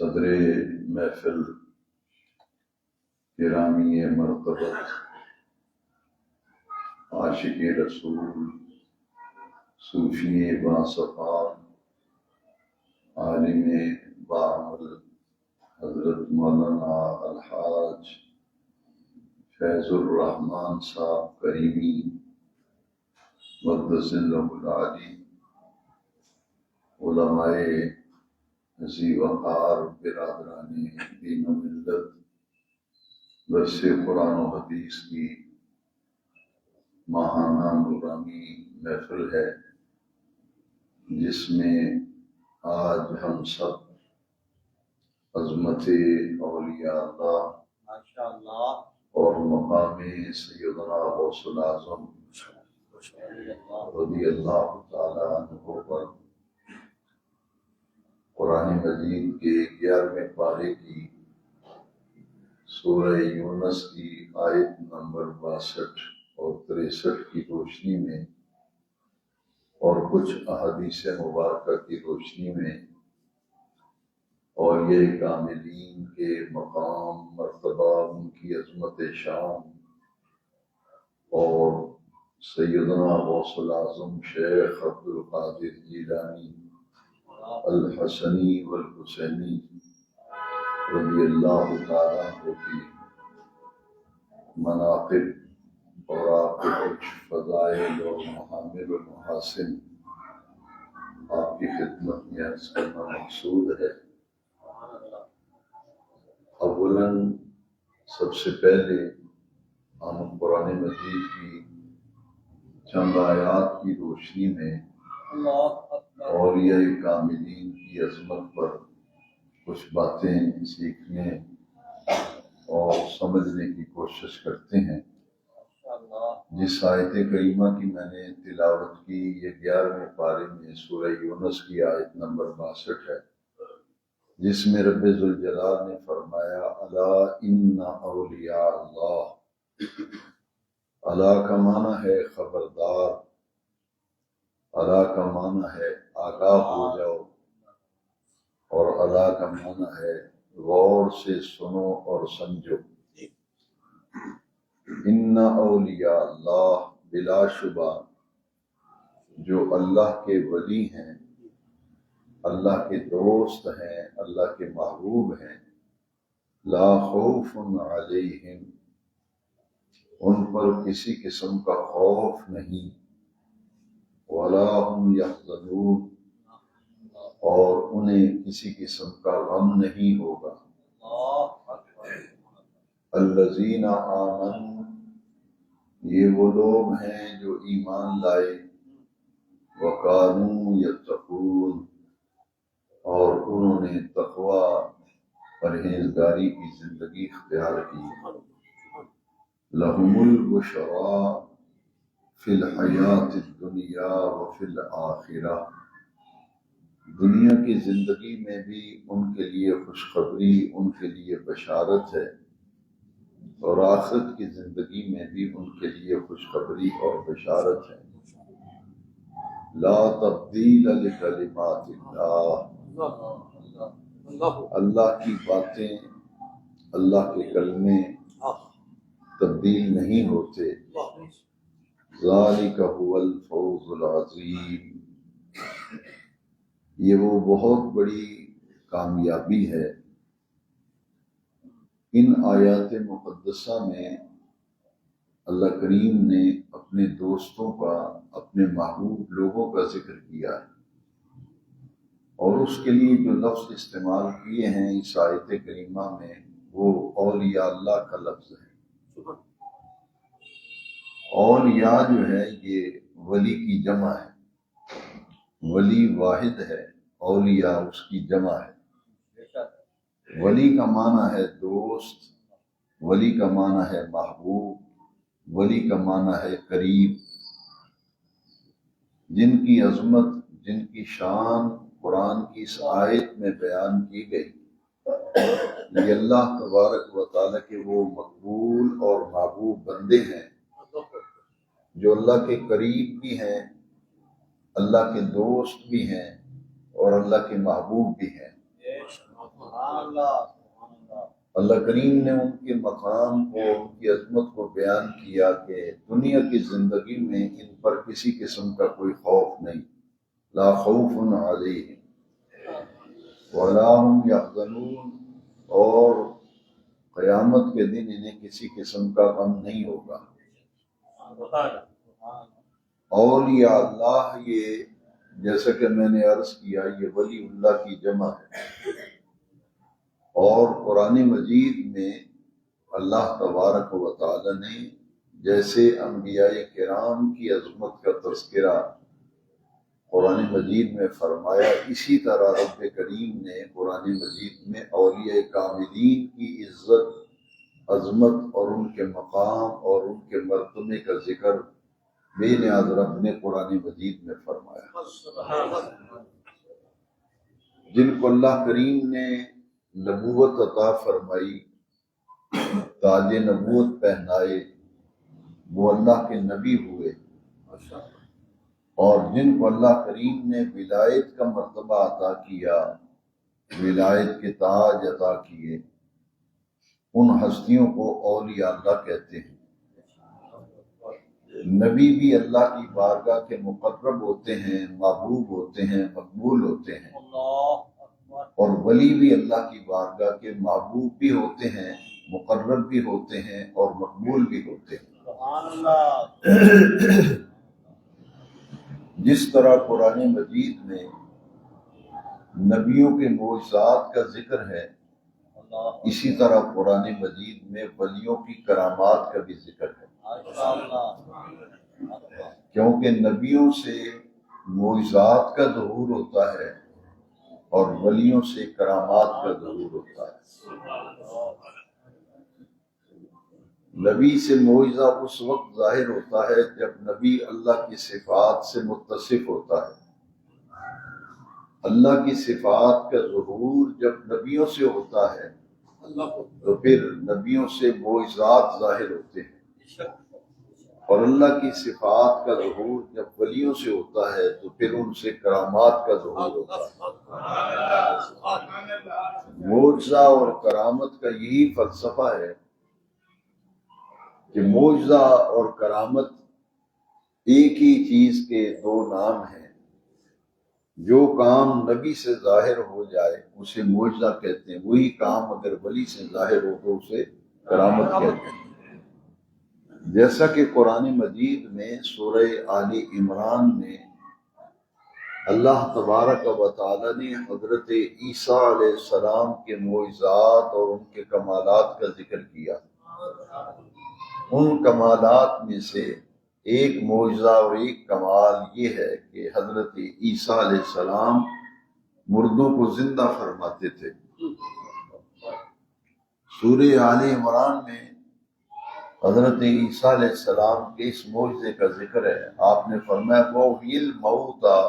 صدر محفل گرامی مرتبت عاشق رسول صوفی باصفا عالم باعمل حضرت مولانا الحاج فیض الرحمن صاحب کریمی مقدس اللہ العالی، علماء ذی وقار برادران دین و ملت، درس قرآن و حدیث کی ماہانہ نورانی محفل ہے، جس میں آج ہم سب عظمت اولیاء اللہ اور مقام سیدنا غوث الاعظم رضی اللہ تعالیٰ عنہ پر قرآن مجید کے 11ویں پارے کی سورہ یونس کی آیت نمبر 62 اور 63 کی روشنی میں اور کچھ احادیث مبارکہ کی روشنی میں اور یہ کاملین کے مقام مرتبہ، ان کی عظمت شان اور سیدنا غوث الاعظم شیخ عبد القادر جیلانی الحسنی والحسینی رضی اللہ تعالیٰ عنہ کی مناقب اور آپ کے کچھ فضائل اور محامل و محاسن آپ کی خدمت میں عرض کرنا مقصود ہے۔ اولاً سب سے پہلے ہم قرآن مجید کی چند آیات کی روشنی میں اولیاء کاملین کی عظمت پر کچھ باتیں سیکھنے اور سمجھنے کی کوشش کرتے ہیں۔ جس آیت کریمہ کی میں نے تلاوت کی، یہ 11ویں پارے میں سورہ یونس کی آیت نمبر 62 ہے، جس میں رب ذوالجلال نے فرمایا الا ان اولیاء اللہ۔ الا کا معنی ہے خبردار، الا کا معنی ہے آگاہ ہو جاؤ، اور الا کا معنی ہے غور سے سنو اور سمجھو۔ ان اولیاء اللہ، بلا شبہ جو اللہ کے ولی ہیں، اللہ کے دوست ہیں، اللہ کے محبوب ہیں، لا خوف علیہم، ان پر کسی قسم کا خوف نہیں، ولا هم یحزنون، اور انہیں کسی قسم کا غم نہیں ہوگا۔ الذین آمنوا، یہ وہ لوگ ہیں جو ایمان لائے، وکانوا یتقون، اور انہوں نے تقوی پرہیزگاری کی زندگی اختیار کی۔ لہم البشریٰ فی الحیات الدنیا وفی الآخرہ، دنیا کی زندگی میں بھی ان کے لیے خوشخبری، ان کے لیے بشارت ہے، اور آخرت کی زندگی میں بھی ان کے لیے خوشخبری اور بشارت ہے۔ لا تبدیل لکلمات اللہ، اللہ کی باتیں، اللہ کے کلمے تبدیل نہیں ہوتے۔ ذالک هو الفوز العظیم، یہ وہ بہت بڑی کامیابی ہے۔ ان آیات مقدسہ میں اللہ کریم نے اپنے دوستوں کا، اپنے محبوب لوگوں کا ذکر کیا ہے، اور اس کے لیے جو لفظ استعمال کیے ہیں اس آیت کریمہ میں، وہ اولیاء اللہ کا لفظ ہے۔ اولیاء جو ہے یہ ولی کی جمع ہے، ولی واحد ہے، اولیاء اس کی جمع ہے۔ ولی کا معنی ہے دوست، ولی کا معنی ہے محبوب، ولی کا معنی ہے قریب، جن کی عظمت، جن کی شان قرآن کی اس آیت میں بیان کی گئی۔ یہ اللہ تبارک و تعالیٰ کے وہ مقبول اور محبوب بندے ہیں جو اللہ کے قریب بھی ہیں، اللہ کے دوست بھی ہیں، اور اللہ کے محبوب بھی ہیں۔ اللہ کریم نے ان کے مقام کو، ان کی عظمت کو بیان کیا کہ دنیا کی زندگی میں ان پر کسی قسم کا کوئی خوف نہیں، لا خوف علیہم ولا هم یحزنون، اور قیامت کے دن انہیں کسی قسم کا غم نہیں ہوگا۔ اولیاء اللہ، یہ جیسا کہ میں نے عرض کیا، یہ ولی اللہ کی جمع ہے، اور قرآن مجید میں اللہ تبارک و تعالی نے جیسے انبیاء کرام کی عظمت کا تذکرہ قرآن مجید میں فرمایا، اسی طرح رب کریم نے قرآن مجید میں اولیاء کاملین کی عزت، عظمت اور ان کے مقام اور ان کے مرتبے کا ذکر بے نیاز رب نے قرآن مجید میں فرمایا، جن کو اللہ کریم نے نبوت عطا فرمائی، تاج نبوت پہنائے، وہ اللہ کے نبی ہوئے، اور جن کو اللہ کریم نے ولایت کا مرتبہ عطا کیا، ولایت کے تاج عطا کیے، ان ہستیوں کو اولیاء اللہ کہتے ہیں۔ نبی بھی اللہ کی بارگاہ کے مقرب ہوتے ہیں، محبوب ہوتے ہیں، مقبول ہوتے ہیں، اور ولی بھی اللہ کی بارگاہ کے محبوب بھی ہوتے ہیں، مقرب بھی ہوتے ہیں اور مقبول بھی ہوتے ہیں۔ جس طرح قرآن مجید میں نبیوں کے معجزات کا ذکر ہے، اسی طرح قرآن مجید میں ولیوں کی کرامات کا بھی ذکر ہے، کیونکہ نبیوں سے معجزات کا ظہور ہوتا ہے اور ولیوں سے کرامات کا ظہور ہوتا ہے۔ نبی سے معجزہ اس وقت ظاہر ہوتا ہے جب نبی اللہ کی صفات سے متصف ہوتا ہے۔ اللہ کی صفات کا ظہور جب نبیوں سے ہوتا ہے تو پھر نبیوں سے معجزات ظاہر ہوتے ہیں، اور اللہ کی صفات کا ظہور جب ولیوں سے ہوتا ہے تو پھر ان سے کرامات کا ظہور ہوتا ہے۔ معجزہ اور کرامت کا یہی فلسفہ ہے کہ معجزہ اور کرامت ایک ہی چیز کے دو نام ہیں۔ جو کام نبی سے ظاہر ہو جائے اسے معجزہ کہتے ہیں، وہی کام اگر ولی سے ظاہر ہو تو اسے کرامت کہتے ہیں۔ جیسا کہ قرآن مجید میں سورہ آل عمران میں اللہ تبارک و تعالی نے حضرت عیسیٰ علیہ السلام کے معجزات اور ان کے کمالات کا ذکر کیا، ان کمالات میں سے ایک معجزہ اور ایک کمال یہ ہے کہ حضرت عیسیٰ علیہ السلام مردوں کو زندہ فرماتے تھے۔ سورہ آل عمران میں حضرت عیسیٰ علیہ السلام کے اس معجزے کا ذکر ہے۔ آپ نے فرمایا وَأُحْيِي الْمَوْتَىٰ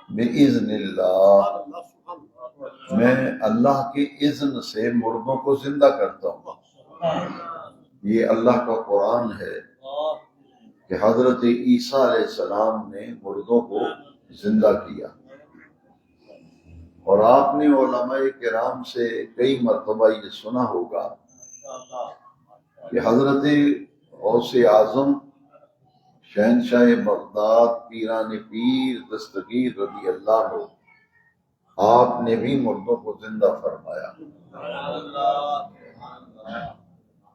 بِإِذْنِ اللَّهِ، میں اللہ کے اذن سے مردوں کو زندہ کرتا ہوں۔ یہ اللہ کا قرآن ہے کہ حضرت عیسیٰ علیہ السلام نے مردوں کو زندہ کیا، اور آپ نے علماء کرام سے کئی مرتبہ یہ سنا ہوگا کہ حضرت غوث اعظم شہنشاہ بغداد پیران پیر دستگیر رضی اللہ عنہ، آپ نے بھی مردوں کو زندہ فرمایا۔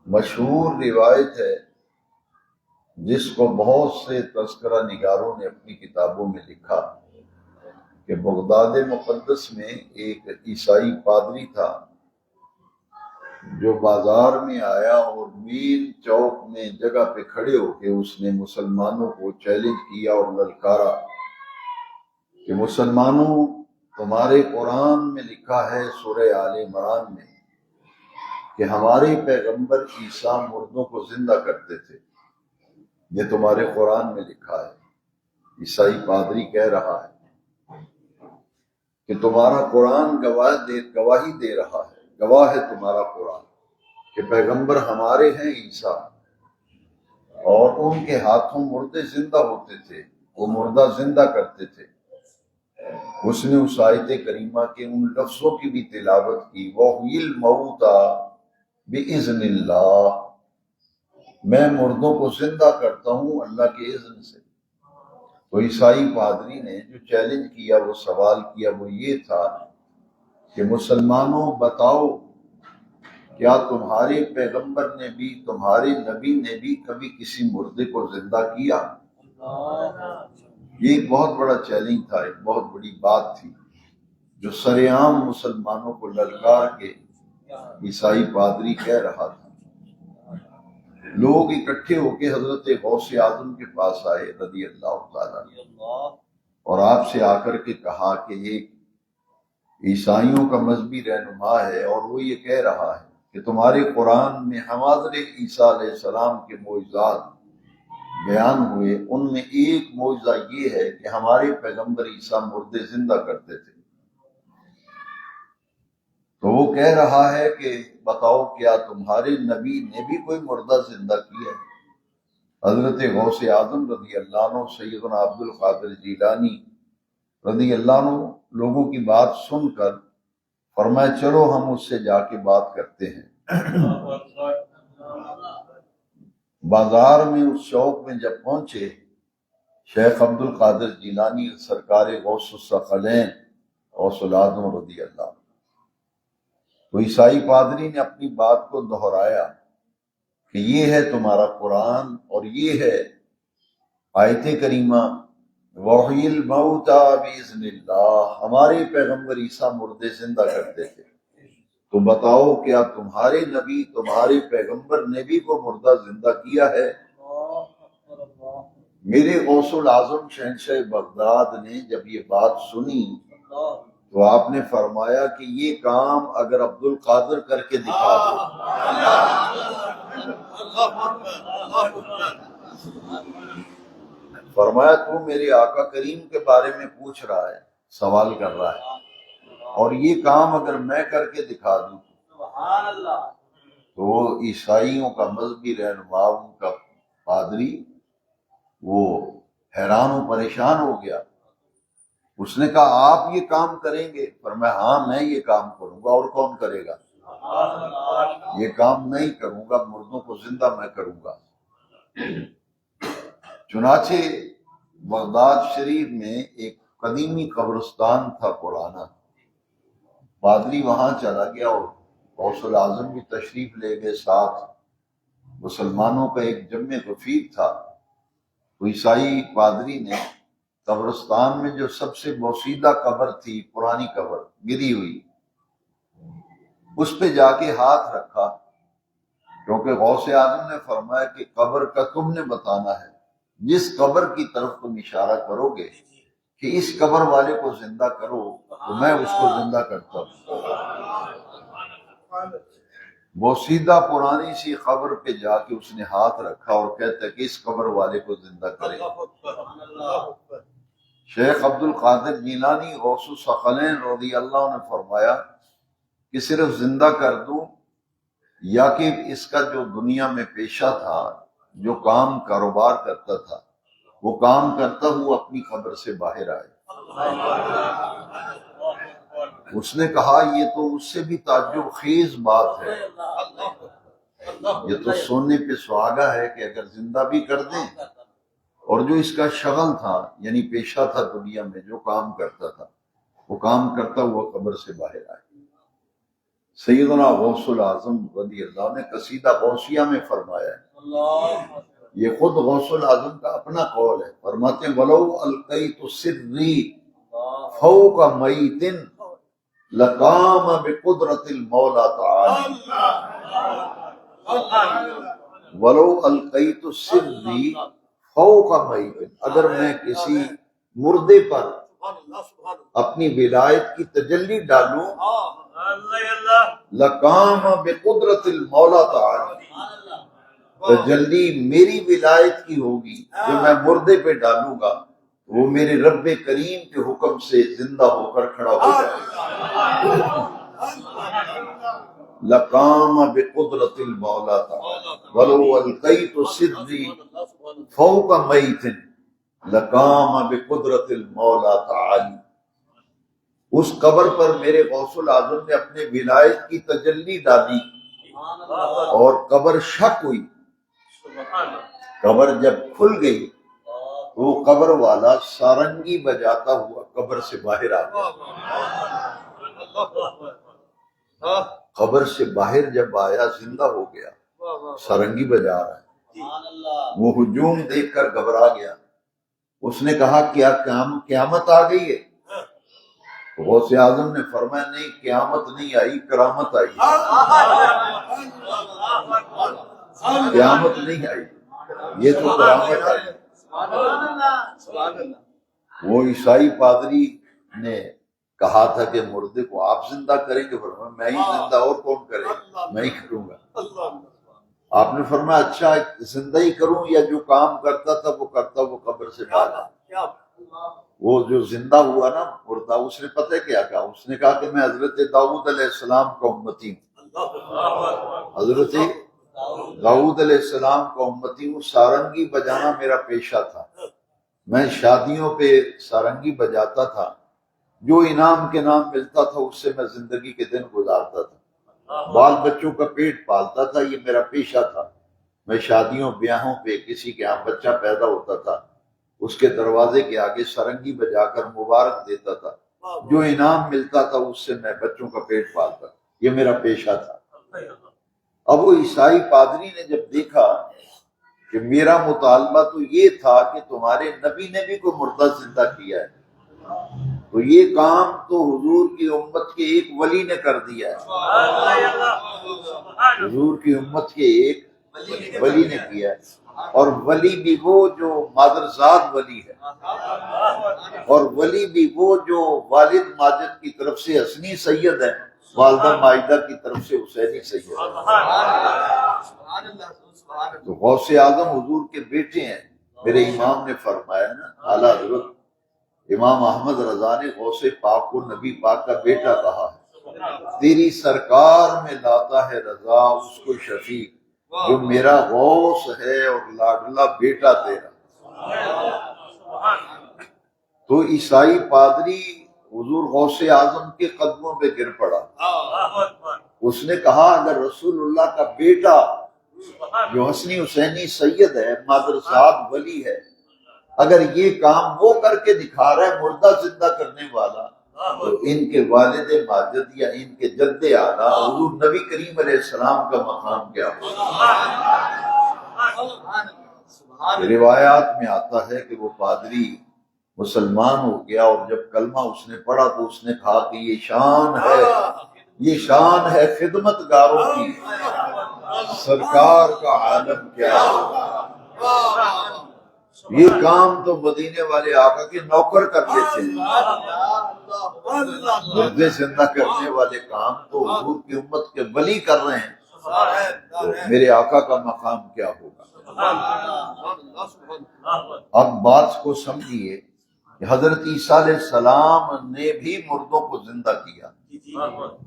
مشہور روایت ہے جس کو بہت سے تذکرہ نگاروں نے اپنی کتابوں میں لکھا کہ بغداد مقدس میں ایک عیسائی پادری تھا جو بازار میں آیا اور مین چوک میں جگہ پہ کھڑے ہو کے اس نے مسلمانوں کو چیلنج کیا اور للکارا کہ مسلمانوں، تمہارے قرآن میں لکھا ہے سورہ آل عمران میں کہ ہمارے پیغمبر عیسیٰ مردوں کو زندہ کرتے تھے، یہ تمہارے قرآن میں لکھا ہے۔ عیسائی پادری کہہ رہا ہے کہ تمہارا قرآن گواہی دے رہا ہے، گواہ ہے تمہارا قرآن کہ پیغمبر ہمارے ہیں عیسیٰ، اور ان کے ہاتھوں مردے زندہ ہوتے تھے، وہ مردہ زندہ کرتے تھے۔ اس نے اس آیت کریمہ کے ان لفظوں کی بھی تلاوت کی وَأُحْيِي الْمَوْتَىٰ بِإِذْنِ اللہ، میں مردوں کو زندہ کرتا ہوں اللہ کے اذن سے۔ تو عیسائی پادری نے جو چیلنج کیا، وہ سوال کیا، وہ یہ تھا کہ مسلمانوں بتاؤ، کیا تمہارے پیغمبر نے بھی، تمہارے نبی نے بھی کبھی کسی مردے کو زندہ کیا؟ یہ ایک بہت بڑا چیلنج تھا، ایک بہت بڑی بات تھی جو سرعام مسلمانوں کو للکار کے عیسائی پادری کہہ رہا تھا۔ لوگ اکٹھے ہو کے حضرت غوث اعظم کے پاس آئے رضی اللہ تعالیٰ اور آپ سے آ کر کے کہا کہ ایک عیسائیوں کا مذہبی رہنما ہے اور وہ یہ کہہ رہا ہے کہ تمہارے قرآن میں حضرت عیسیٰ علیہ السلام کے معجزات بیان ہوئے، ان میں ایک معجزہ یہ ہے کہ ہمارے پیغمبر عیسیٰ مردے زندہ کرتے تھے۔ تو وہ کہہ رہا ہے کہ بتاؤ کیا تمہارے نبی نے بھی کوئی مردہ زندہ کیا ہے؟ حضرت غوث اعظم رضی اللہ عنہ، سیدنا عبد القادر جیلانی رضی اللہ عنہ لوگوں کی بات سن کر فرمایا چلو ہم اس سے جا کے بات کرتے ہیں۔ بازار میں اس چوک میں جب پہنچے، شیخ عبد القادر جیلانی سرکار غوث الثقلین غوث الاعظم رضی اللہ عنہ، تو عیسائی پادری نے اپنی بات کو دہرایا کہ یہ ہے تمہارا قرآن اور یہ ہے آیت کریمہ وحی الموتى بإذن اللہ، ہمارے پیغمبر عیسیٰ مردے زندہ کرتے تھے، تو بتاؤ کیا تمہارے نبی، تمہارے پیغمبر نے بھی کو مردہ زندہ کیا ہے؟ میرے غوث العظم شہنشاہ بغداد نے جب یہ بات سنی تو آپ نے فرمایا کہ یہ کام اگر عبد القادر کر کے دکھا دو، فرمایا تو میرے آقا کریم کے بارے میں پوچھ رہا ہے، سوال کر رہا ہے، اور یہ کام اگر میں کر کے دکھا دوں تو عیسائیوں کا مذہبی رہنما، ان کا پادری، وہ حیران و پریشان ہو گیا۔ اس نے کہا آپ یہ کام کریں گے؟ فرمایا ہاں میں یہ کام کروں گا، اور کون کرے گا؟ یہ کام نہیں کروں گا، مردوں کو زندہ میں کروں گا۔ چنانچہ بغداد شریف میں ایک قدیمی قبرستان تھا پرانا، پادری وہاں چلا گیا اور غوث العظم بھی تشریف لے گئے ساتھ، مسلمانوں کا ایک جمع غفیر تھا۔ تو عیسائی پادری نے قبرستان میں جو سب سے بوسیدہ قبر تھی، پرانی قبر گری ہوئی، اس پہ جا کے ہاتھ رکھا، کیونکہ غوث اعظم نے فرمایا کہ قبر کا تم نے بتانا ہے، جس قبر کی طرف تم اشارہ کرو گے کہ اس قبر والے کو زندہ کرو تو میں اس کو زندہ کرتا ہوں۔ وہ سیدھا پرانی سی قبر پہ جا کے اس نے ہاتھ رکھا اور کہتا ہے کہ اس قبر والے کو زندہ کرے۔ شیخ عبد القادر جیلانی غوث الثقلین رضی اللہ عنہ نے فرمایا کہ صرف زندہ کر دوں یا کہ اس کا جو دنیا میں پیشہ تھا، جو کام کاروبار کرتا تھا، وہ کام کرتا ہوا اپنی قبر سے باہر آئے۔ اس نے کہا یہ تو اس سے بھی تعجب خیز بات ہے، یہ تو سونے پہ سہاگا ہے کہ اگر زندہ بھی کر دیں، اور جو اس کا شغل تھا یعنی پیشہ تھا دنیا میں، جو کام کرتا تھا، وہ کام کرتا ہوا قبر سے باہر آئے۔ سیدنا غوث العظم رضی اللہ عنہ نے قصیدہ غوثیہ میں فرمایا ہے، یہ خود غوث العظم کا اپنا قول ہے، فرماتے ہیں وَلَوْ أَلْقَيْتُ سِرِّي فَوْقَ مَيْتٍ لَقَامَ بِقُدْرَةِ الْمَوْلَى تَعَالَى۔ وَلَوْ أَلْقَيْتُ سِرِّي فَوْقَ مَيْتٍ، اگر میں کسی مردے پر اپنی ولایت کی تجلی ڈالوں، لَقَامَ بِقُدْرَةِ الْمَوْلَى تَعَالَى، تجلی میری ولایت کی ہوگی جو میں مردے پہ ڈالوں گا، وہ میرے رب کریم کے حکم سے زندہ ہو کر کھڑا ہو جائے گا۔ لقام بقدرۃ المولا تعالی ولو القیت سری فوق میت لقام بقدرۃ المولا تعالی۔ اس قبر پر میرے غوث العظم نے اپنے ولایت کی تجلی ڈالی اور قبر شک ہوئی. قبر جب کھل گئی تو وہ قبر والا سارنگی بجاتا ہوا قبر سے باہر آ گیا. قبر سے باہر جب آیا زندہ ہو گیا، سارنگی بجا رہا ہے. وہ ہجوم دیکھ کر گھبرا گیا. اس نے کہا کیا قیامت آ گئی ہے؟ غوث اعظم نے فرمایا نہیں، قیامت نہیں آئی، کرامت آئی. قیامت نہیں آئی، یہ تو کرامت آئی. وہ عیسائی پادری نے کہا تھا کہ مردے کو آپ زندہ کریں گے، فرمایا میں ہی زندہ، اور کون کرے گا، میں ہی کروں گا. آپ نے فرمایا اچھا زندہ ہی کروں یا جو کام کرتا تھا وہ کرتا، وہ قبر سے باہر. وہ جو زندہ ہوا نا مردہ، اس نے پتہ کیا کہا؟ اس نے کہا کہ میں حضرت داؤد علیہ السلام کا امتی ہوں. حضرت داؤد علیہ السلام کا امتی ہوں. سارنگی بجانا میرا پیشہ تھا. میں شادیوں پہ سارنگی بجاتا تھا. جو انعام کے نام ملتا تھا اس سے میں زندگی کے دن گزارتا تھا. بال بچوں کا پیٹ پالتا تھا، یہ میرا پیشہ تھا. میں شادیوں بیاہوں پہ کسی کے یہاں بچہ پیدا ہوتا تھا، اس کے دروازے کے آگے سارنگی بجا کر مبارک دیتا تھا. جو انعام ملتا تھا اس سے میں بچوں کا پیٹ پالتا. یہ میرا پیشہ تھا. اب وہ عیسائی پادری نے جب دیکھا کہ میرا مطالبہ تو یہ تھا کہ تمہارے نبی نے بھی کوئی مردہ زندہ کیا ہے، تو یہ کام تو حضور کی امت کے ایک ولی نے کر دیا ہے. حضور کی امت کے ایک ولی نے کیا ہے. اور ولی بھی وہ جو مادرزاد ولی ہے، اور ولی بھی وہ جو والد ماجد کی طرف سے حسنی سید ہے، والدہ ماجدہ کی طرف سے حسینی سید ہے. تو غوث اعظم حضور کے بیٹے ہیں. میرے امام نے فرمایا نا، اعلیٰ حضرت امام احمد رضا نے غوث پاک کو نبی پاک کا بیٹا کہا ہے. تیری سرکار میں لاتا ہے رضا اس کو شفیق، جو میرا غوث ہے اور لاڈلا بیٹا تیرا. تو عیسائی پادری حضور غوث اعظم کے قدموں پہ گر پڑا. اس نے کہا اگر رسول اللہ کا بیٹا جو حسنی حسینی سید ہے، مادرزاد ولی ہے، اگر یہ کام وہ کر کے دکھا رہا ہے مردہ زندہ کرنے والا، تو ان کے والد ماجد یا ان کے جد اعلیٰ حضور نبی کریم علیہ السلام کا مقام کیا ہوگا. روایات میں آتا ہے کہ وہ پادری مسلمان ہو گیا، اور جب کلمہ اس نے پڑھا تو اس نے کہا کہ یہ شان ہے، یہ شان ہے خدمت گاروں کی، سرکار کا عالم کیا ہوگا. یہ کام تو مدینے والے آقا کے نوکر کر لیتے ہیں، مردے زندہ کرنے والے کام تو حضور کی امت کے ولی کر رہے ہیں، تو میرے آقا کا مقام کیا ہوگا. اب بات کو سمجھیے کہ حضرت عیسیٰ علیہ السلام نے بھی مردوں کو زندہ کیا.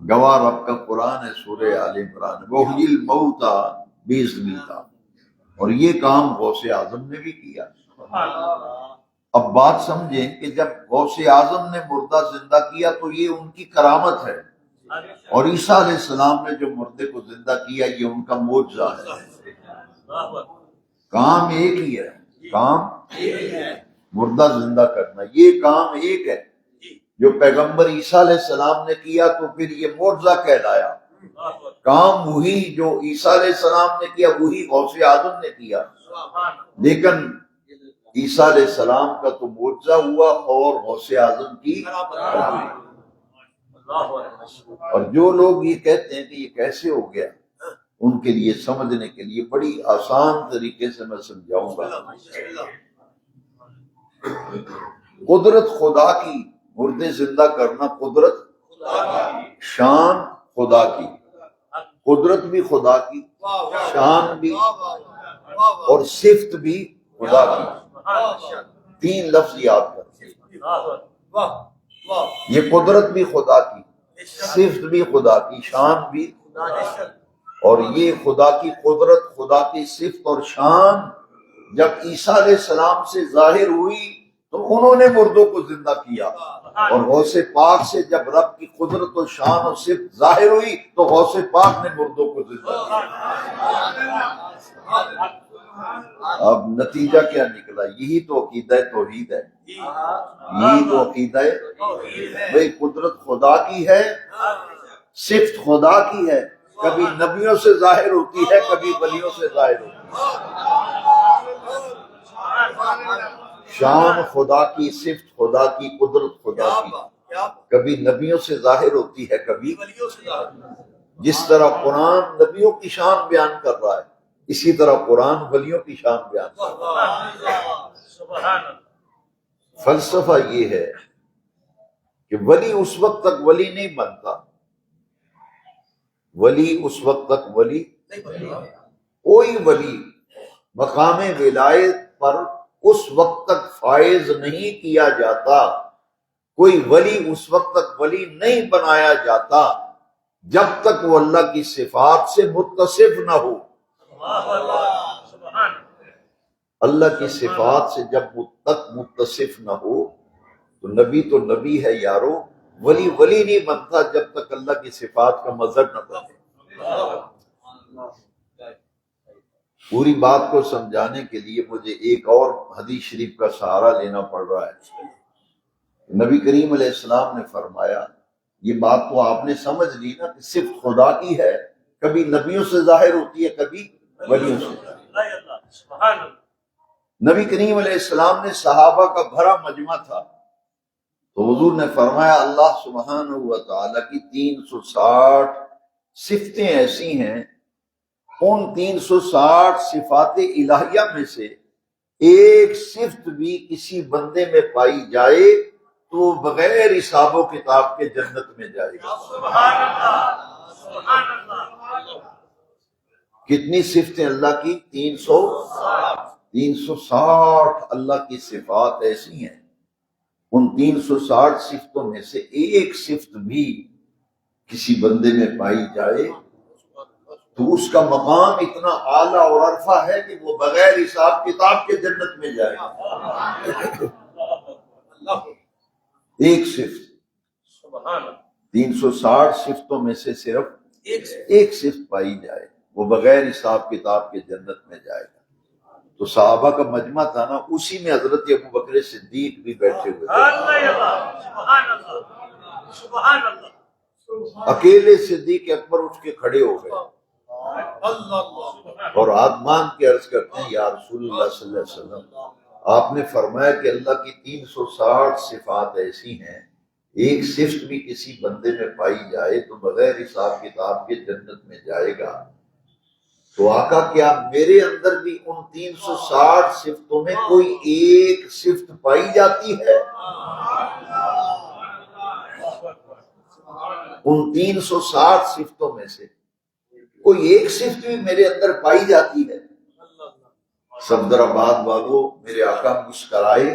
گواہ رب کا قرآن ہے سورہ آل عمران، وَحْيِي الْمَوْتَى بِإِذْنِهِ، اور یہ کام غوث اعظم نے بھی کیا. اب بات سمجھیں کہ جب غوث اعظم نے مردہ زندہ کیا تو یہ ان کی کرامت ہے، اور عیسیٰ علیہ السلام نے جو مردے کو زندہ کیا یہ ان کا معجزہ ہے. کام ایک ہی ہے، کام مردہ زندہ کرنا، یہ کام ایک ہے. جو پیغمبر عیسیٰ علیہ السلام نے کیا تو پھر یہ معجزہ کہلایا. کام وہی جو عیسیٰ علیہ السلام نے کیا وہی غوث اعظم نے کیا، لیکن عیسیٰ علیہ السلام کا تو معجزہ ہوا اور غوث اعظم کی کرامت. اور جو لوگ یہ کہتے ہیں کہ یہ کیسے ہو گیا، ان کے لیے سمجھنے کے لیے بڑی آسان طریقے سے میں سمجھاؤں گا. قدرت خدا کی، مردے زندہ کرنا قدرت، شان خدا کی، قدرت بھی خدا کی، شان بھی اور صفت بھی خدا کی. تین لفظ یاد کر، یہ قدرت بھی خدا کی، صفت بھی خدا کی، شان بھی، اور یہ خدا کی قدرت، خدا کی صفت اور شان جب عیسیٰ علیہ السلام سے ظاہر ہوئی تو انہوں نے مردوں کو زندہ کیا. اور غوث پاک سے جب رب کی قدرت و شان و صفت ظاہر ہوئی تو غوث پاک نے مردوں کو زندہ کیا۔ اب نتیجہ کیا نکلا؟ یہی تو عقیدہ توحید ہے، یہی تو عقیدہ ہے بھئی قدرت خدا کی ہے، صفت خدا کی ہے، کبھی نبیوں سے ظاہر ہوتی ہے، کبھی ولیوں سے ظاہر ہوتی ہے۔ شان خدا کی، صفت خدا کی، قدرت خدا کی، کبھی نبیوں سے ظاہر ہوتی ہے، کبھی جس طرح قرآن نبیوں کی شان بیان کر رہا ہے، اسی طرح قرآن ولیوں کی شان بیان کر رہا ہے۔ فلسفہ یہ ہے کہ ولی اس وقت تک ولی نہیں بنتا، ولی اس وقت تک ولی، کوئی ولی مقام ولایت پر اس وقت تک فائز نہیں کیا جاتا، کوئی ولی اس وقت تک ولی نہیں بنایا جاتا جب تک وہ اللہ کی صفات سے متصف نہ ہو۔ اللہ کی صفات سے جب تک متصف نہ ہو تو نبی ہے یارو، ولی نہیں بنتا جب تک اللہ کی صفات کا مظہر نہ بنے۔ پوری بات کو سمجھانے کے لیے مجھے ایک اور حدیث شریف کا سہارا لینا پڑ رہا ہے۔ نبی کریم علیہ السلام نے فرمایا، یہ بات تو آپ نے سمجھ لی نا کہ صرف خدا کی ہے، کبھی نبیوں سے ظاہر ہوتی ہے، کبھی ولیوں سے۔ نبی کریم علیہ السلام نے صحابہ کا بھرا مجمع تھا، تو حضور نے فرمایا اللہ سبحانہ و تعالیٰ کی 360 صفتیں ایسی ہیں، ان 360 صفات الہیہ میں سے ایک صفت بھی کسی بندے میں پائی جائے تو وہ بغیر حساب و کتاب کے جنت میں جائے گا۔ کتنی صفتیں اللہ کی؟ 360 اللہ کی صفات ایسی ہیں، ان 360 صفتوں میں سے ایک صفت بھی کسی بندے میں پائی جائے تو اس کا مقام اتنا اعلیٰ اور عرفہ ہے کہ وہ بغیر حساب کتاب کے جنت میں جائے گا۔ ایک صفت، 360 صفتوں میں سے صرف ایک صفت پائی جائے، وہ بغیر حساب کتاب کے جنت میں جائے گا۔ تو صحابہ کا مجمع تھا نا، اسی میں حضرت ابو بکر صدیق بھی بیٹھے ہوئے تھے۔ اکیلے صدیق اکبر اٹھ کے کھڑے ہو گئے اور ہاتھ مان کے عرض کرتے ہیں، یا رسول اللہ صلی اللہ علیہ وسلم، آپ نے فرمایا کہ اللہ کی 360 صفات ایسی ہیں، ایک صفت بھی کسی بندے میں پائی جائے تو بغیر حساب کتاب کے جنت میں جائے گا، تو آقا کیا میرے اندر بھی ان 360 صفتوں میں کوئی ایک صفت پائی جاتی ہے؟ ان 360 صفتوں میں سے کوئی ایک صفت بھی میرے اندر پائی جاتی ہے؟ صفدرآباد والو میرے آقا مسکرائے،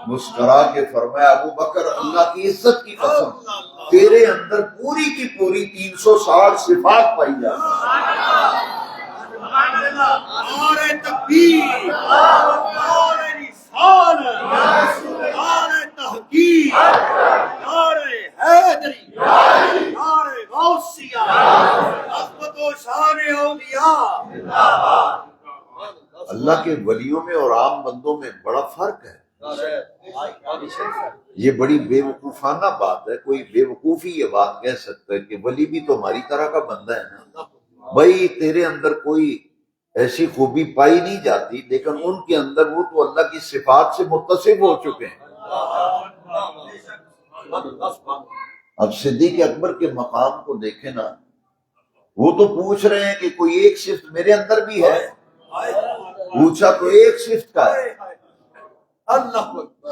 مسکرا کے فرمایا، ابو بکر اللہ کی عزت کی قسم، تیرے اندر پوری کی پوری 360 صفات پائی جاتی ہیں۔ نعرہ تکبیر، نعرہ رسالت، نعرہ تحقیق، نعرہ حیدری، نعرہ غوثیہ، عظمت و شان اولیاء۔ اللہ کے ولیوں میں اور عام بندوں میں بڑا فرق ہے۔ یہ بڑی بے وقوفانہ بات ہے، کوئی بے وقوفی یہ بات کہہ سکتا ہے کہ ولی بھی تو ہماری طرح کا بندہ ہے نا، بھائی تیرے اندر کوئی ایسی خوبی پائی نہیں جاتی، لیکن ان کے اندر وہ تو اللہ کی صفات سے متصف ہو چکے ہیں۔ اب صدیق اکبر کے مقام کو دیکھیں نا، وہ تو پوچھ رہے ہیں کہ کوئی ایک صفت میرے اندر بھی ہے، پوچھا تو ایک صفت کا ہے،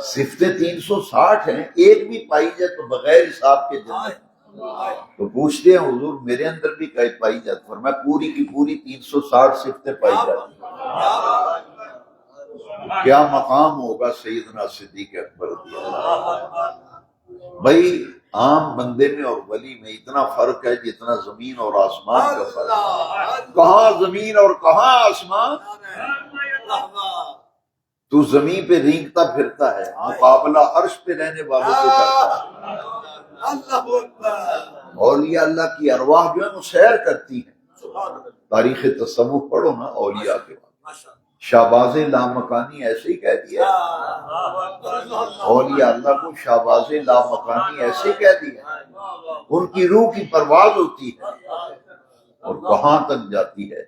صفتیں 360 ہیں، ایک بھی پائی جائے تو بغیر حساب کے جنت۔ تو پوچھتے ہیں حضور میرے اندر بھی پائی جاتی؟ فرمایا پوری کی پوری 360 صفتیں پائی جاتی۔ کیا مقام ہوگا سیدنا صدیق اکبر رضی اللہ عنہ۔ بھائی عام بندے میں اور ولی میں اتنا فرق ہے جتنا زمین اور آسمان کا فرق ہے۔ کہاں زمین اور کہاں آسمان۔ تو زمین پہ رینگتا پھرتا ہے، مقابلہ عرش پہ رہنے والوں سے کرتا ہے۔ اللہ اکبر، اولیاء اللہ کی ارواح جو ہے وہ سیر کرتی ہیں۔ سبحان اللہ، تاریخ تصوف پڑھو نا اولیاء کے بعد، ماشاء اللہ، شہباز لامکانی ایسے ہی کہہ دیا ہے۔ اولیاء اللہ کو شہباز لامکانی ایسے کہہ دیا ہے۔ ان کی روح کی پرواز ہوتی ہے اور کہاں تک جاتی ہے۔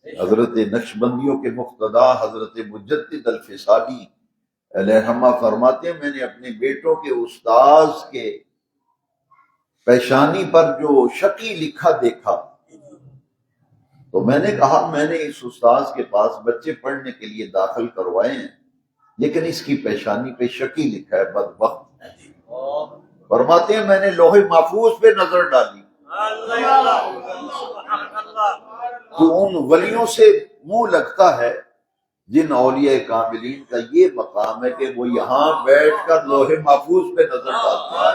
حضرت نقشبندیوں کے مقتدا حضرت مجدد الفسانی علیہ الرحمہ فرماتے ہیں، میں نے اپنے بیٹوں کے استاذ کے پیشانی پر جو شقی لکھا دیکھا تو میں نے کہا میں نے اس استاذ کے پاس بچے پڑھنے کے لیے داخل کروائے ہیں لیکن اس کی پیشانی پہ شقی لکھا ہے، بدبخت۔ فرماتے ہیں میں نے لوح محفوظ پہ نظر ڈالی تو ان ولیوں سے منہ لگتا ہے جن اولیاء کاملین کا یہ مقام ہے کہ وہ یہاں بیٹھ کر لوح محفوظ پہ نظر ڈالتے ہیں۔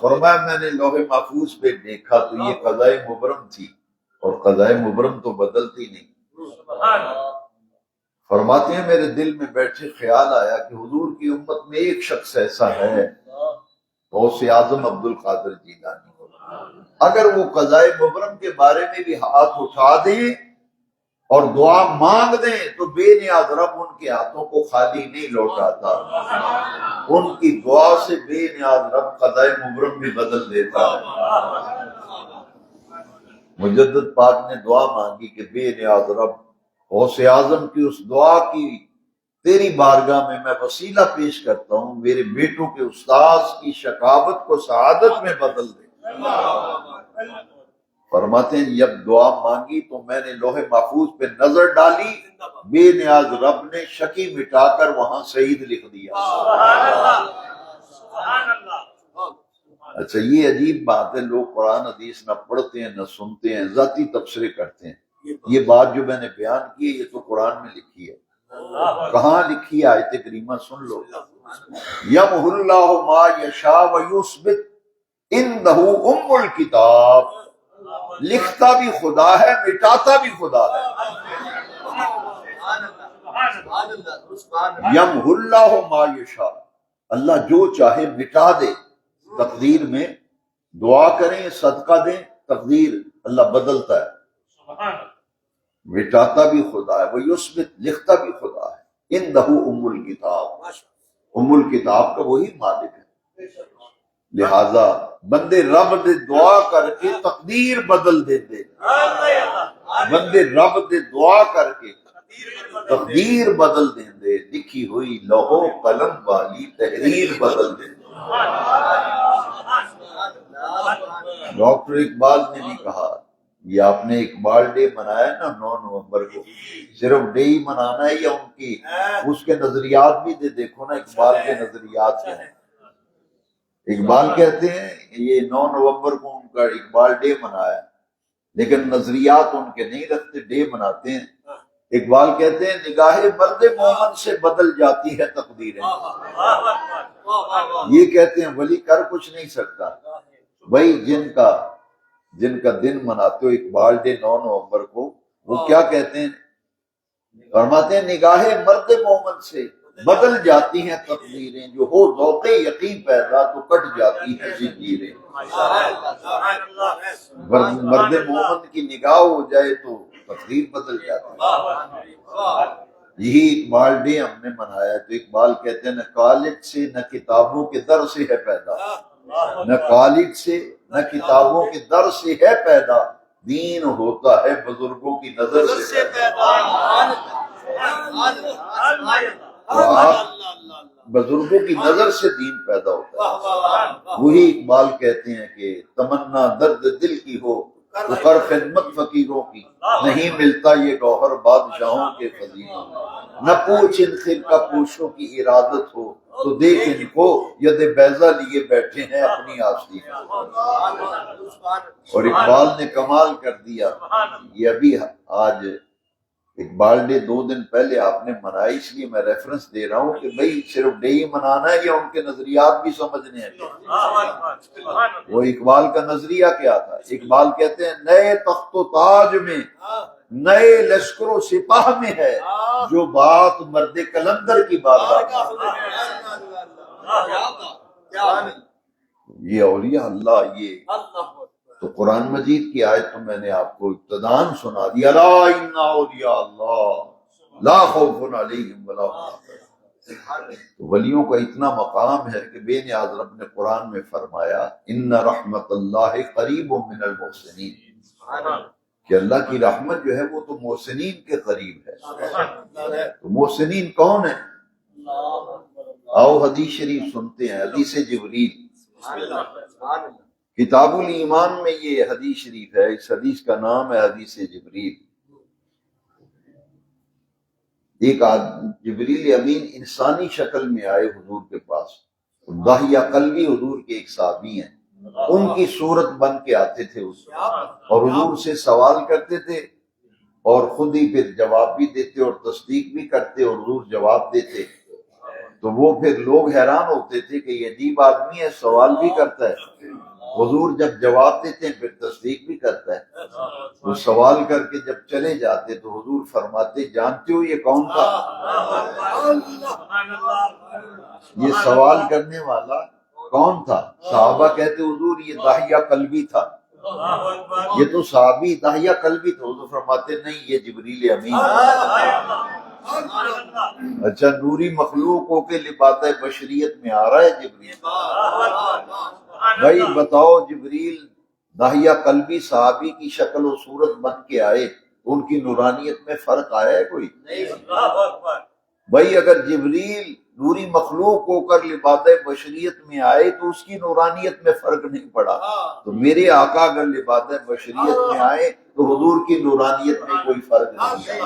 فرمایا میں نے لوح محفوظ پہ دیکھا تو یہ قضائے مبرم تھی اور قضائے مبرم تو بدلتی نہیں۔ فرماتے ہیں میرے دل میں بیٹھے خیال آیا کہ حضور کی امت میں ایک شخص ایسا ہے غوث اعظم عبد القادر جیلانی، اگر وہ قضائے مبرم کے بارے میں بھی ہاتھ اٹھا دیں اور دعا مانگ دیں تو بے نیاز رب ان کے ہاتھوں کو خالی نہیں لوٹاتا، ان کی دعا سے بے نیاز رب قضائے مبرم بھی بدل دیتا ہے۔ مجدد پاک نے دعا مانگی کہ بے نیاز رب غوث اعظم کی اس دعا کی تیری بارگاہ میں وسیلہ پیش کرتا ہوں، میرے بیٹوں کے استاذ کی شقاوت کو سعادت میں بدل دے۔ فرماتے ہیں جب دعا مانگی تو میں نے لوح محفوظ پہ نظر ڈالی، بے نیاز رب نے شکی مٹا کر وہاں شہید لکھ دیا۔ اچھا یہ عجیب بات ہے، لوگ قرآن حدیث نہ پڑھتے ہیں نہ سنتے ہیں، ذاتی تبصرے کرتے ہیں۔ یہ بات جو میں نے بیان کی ہے یہ تو قرآن میں لکھی ہے، کہاں لکھی ہے؟ آیت کریمہ سن لو، یمحو اللہ ما یشاء ویثبت عندہ ام الکتاب، لکھتا بھی خدا ہے مٹاتا بھی خدا ہے۔ یمحو اللہ ما یشاء، اللہ جو چاہے مٹا دے، تقدیر میں دعا کریں صدقہ دیں، تقدیر اللہ بدلتا ہے، مٹاتا بھی خدا ہے، وہ یثبت لکھتا بھی خدا ہے، اندہ ام الکتاب، ام الکتاب کا وہی مالک ہے۔ لہذا بندے رب دے دعا کر کے تقدیر بدل دیتے، بندے رب دے دعا کر کے تقدیر بدل دیندے، لکھی ہوئی لوح و قلم والی تحریر بدل دیندے۔ ڈاکٹر اقبال نے بھی کہا، یہ آپ نے اقبال ڈے منایا نا 9 نومبر کو، صرف ڈے ہی منانا ہے یا ان کی اس کے نظریات بھی دیکھو نا اقبال کے نظریات کیا ہیں۔ اقبال کہتے ہیں یہ 9 نومبر کو ان کا اقبال ڈے منایا لیکن نظریات ان کے نہیں رکھتے، ڈے مناتے ہیں۔ اقبال کہتے ہیں نگاہ مرد مومن سے بدل جاتی ہے تقدیریں، یہ کہتے ہیں ولی کر کچھ نہیں سکتا۔ بھائی جن کا دن مناتے ہو اقبال ڈے 9 نومبر کو، وہ کیا کہتے ہیں؟ فرماتے ہیں نگاہ مرد مومن سے بدل جاتی ہیں تقدیریں، جو ہو ذوق یقین پیدا تو کٹ جاتی ہیں زنجیریں۔ مرد مومن کی نگاہ ہو جائے تو تقدیر بدل جاتی ہے۔ یہی اقبال ڈے ہم نے منایا تو اقبال کہتے ہیں نہ کالج سے نہ کتابوں کے در سے ہے پیدا، نہ کالج سے نہ کتابوں کے در سے ہے پیدا، دین ہوتا ہے بزرگوں کی نظر سے پیدا۔ بزرگوں کی نظر سے دین پیدا ہوتا ہے۔ وہی اقبال کہتے ہیں کہ تمنا درد دل کی ہو تو کر خدمت فقیروں کی، نہیں ملتا یہ گوہر بادشاہوں کے خزینوں، نہ پوچھ ان خرقہ پوشوں کی ارادت ہو تو دیکھ ان کو ید بیضا لیے بیٹھے ہیں اپنی آستین۔ اور اقبال نے کمال کر دیا، یہ ابھی آج اقبال ڈے 2 دن پہلے آپ نے منایا، اس لیے میں ریفرنس دے رہا ہوں کہ بھئی صرف ڈے ہی منانا ہے یا ان کے نظریات بھی سمجھنے ہیں۔ وہ اقبال کا نظریہ کیا تھا؟ اقبال کہتے ہیں نئے تخت و تاج میں نئے لشکر و سپاہ میں ہے، جو بات مرد کلندر کی بارگاہ میں۔ یہ اولیاء اللہ، یہ تو قرآن مجید کی آیت تو میں نے آپ کو ابتداً سنا دی، الا ان اولیاء اللہ لا خوف علیہم ولا هم يحزنون۔ تو ولیوں کا اتنا مقام ہے کہ بے نیاز رب نے قرآن میں فرمایا ان رحمت اللہ قریب من المحسنین، کہ اللہ کی رحمت جو ہے وہ تو محسنین کے قریب ہے۔ تو محسنین کون ہیں؟ آؤ حدیث شریف سنتے ہیں، حدیث جبریل، کتاب الایمان میں یہ حدیث شریف ہے، اس حدیث کا نام ہے حدیث جبریل۔ ایک جبریل امین انسانی شکل میں آئے حضور کے پاس، داہیہ قلبی حضور کے ایک صحابی ہیں، ان کی صورت بن کے آتے تھے اس اور حضور سے سوال کرتے تھے اور خود ہی پھر جواب بھی دیتے اور تصدیق بھی کرتے اور حضور جواب دیتے۔ تو وہ پھر لوگ حیران ہوتے تھے کہ یہ عجیب آدمی ہے، سوال بھی کرتا ہے، حضور جب جواب دیتے ہیں پھر تصدیق بھی کرتا ہے۔ وہ سوال کر کے جب چلے جاتے تو حضور فرماتے جانتے ہو یہ کون تھا؟ یہ سوال کرنے والا کون تھا؟ صحابہ کہتے حضور یہ داہیہ قلبی تھا۔ یہ تو صحابی داہیہ قلبی تھا، حضور فرماتے نہیں یہ جبریل امین۔ اچھا، نوری مخلوق ہو کے لباس بشریت میں آ رہا ہے جبریل۔ بھائی بتاؤ، جبریل داہیہ قلبی صحابی کی شکل و صورت بن کے آئے، ان کی نورانیت میں فرق آیا ہے کوئی؟ بھائی اگر جبریل نوری مخلوق ہو کر لباس بشریت میں آئے تو اس کی نورانیت میں فرق نہیں پڑا، تو میرے آقا اگر لباس بشریت میں آئے تو حضور کی نورانیت میں کوئی فرق نہیں ہے۔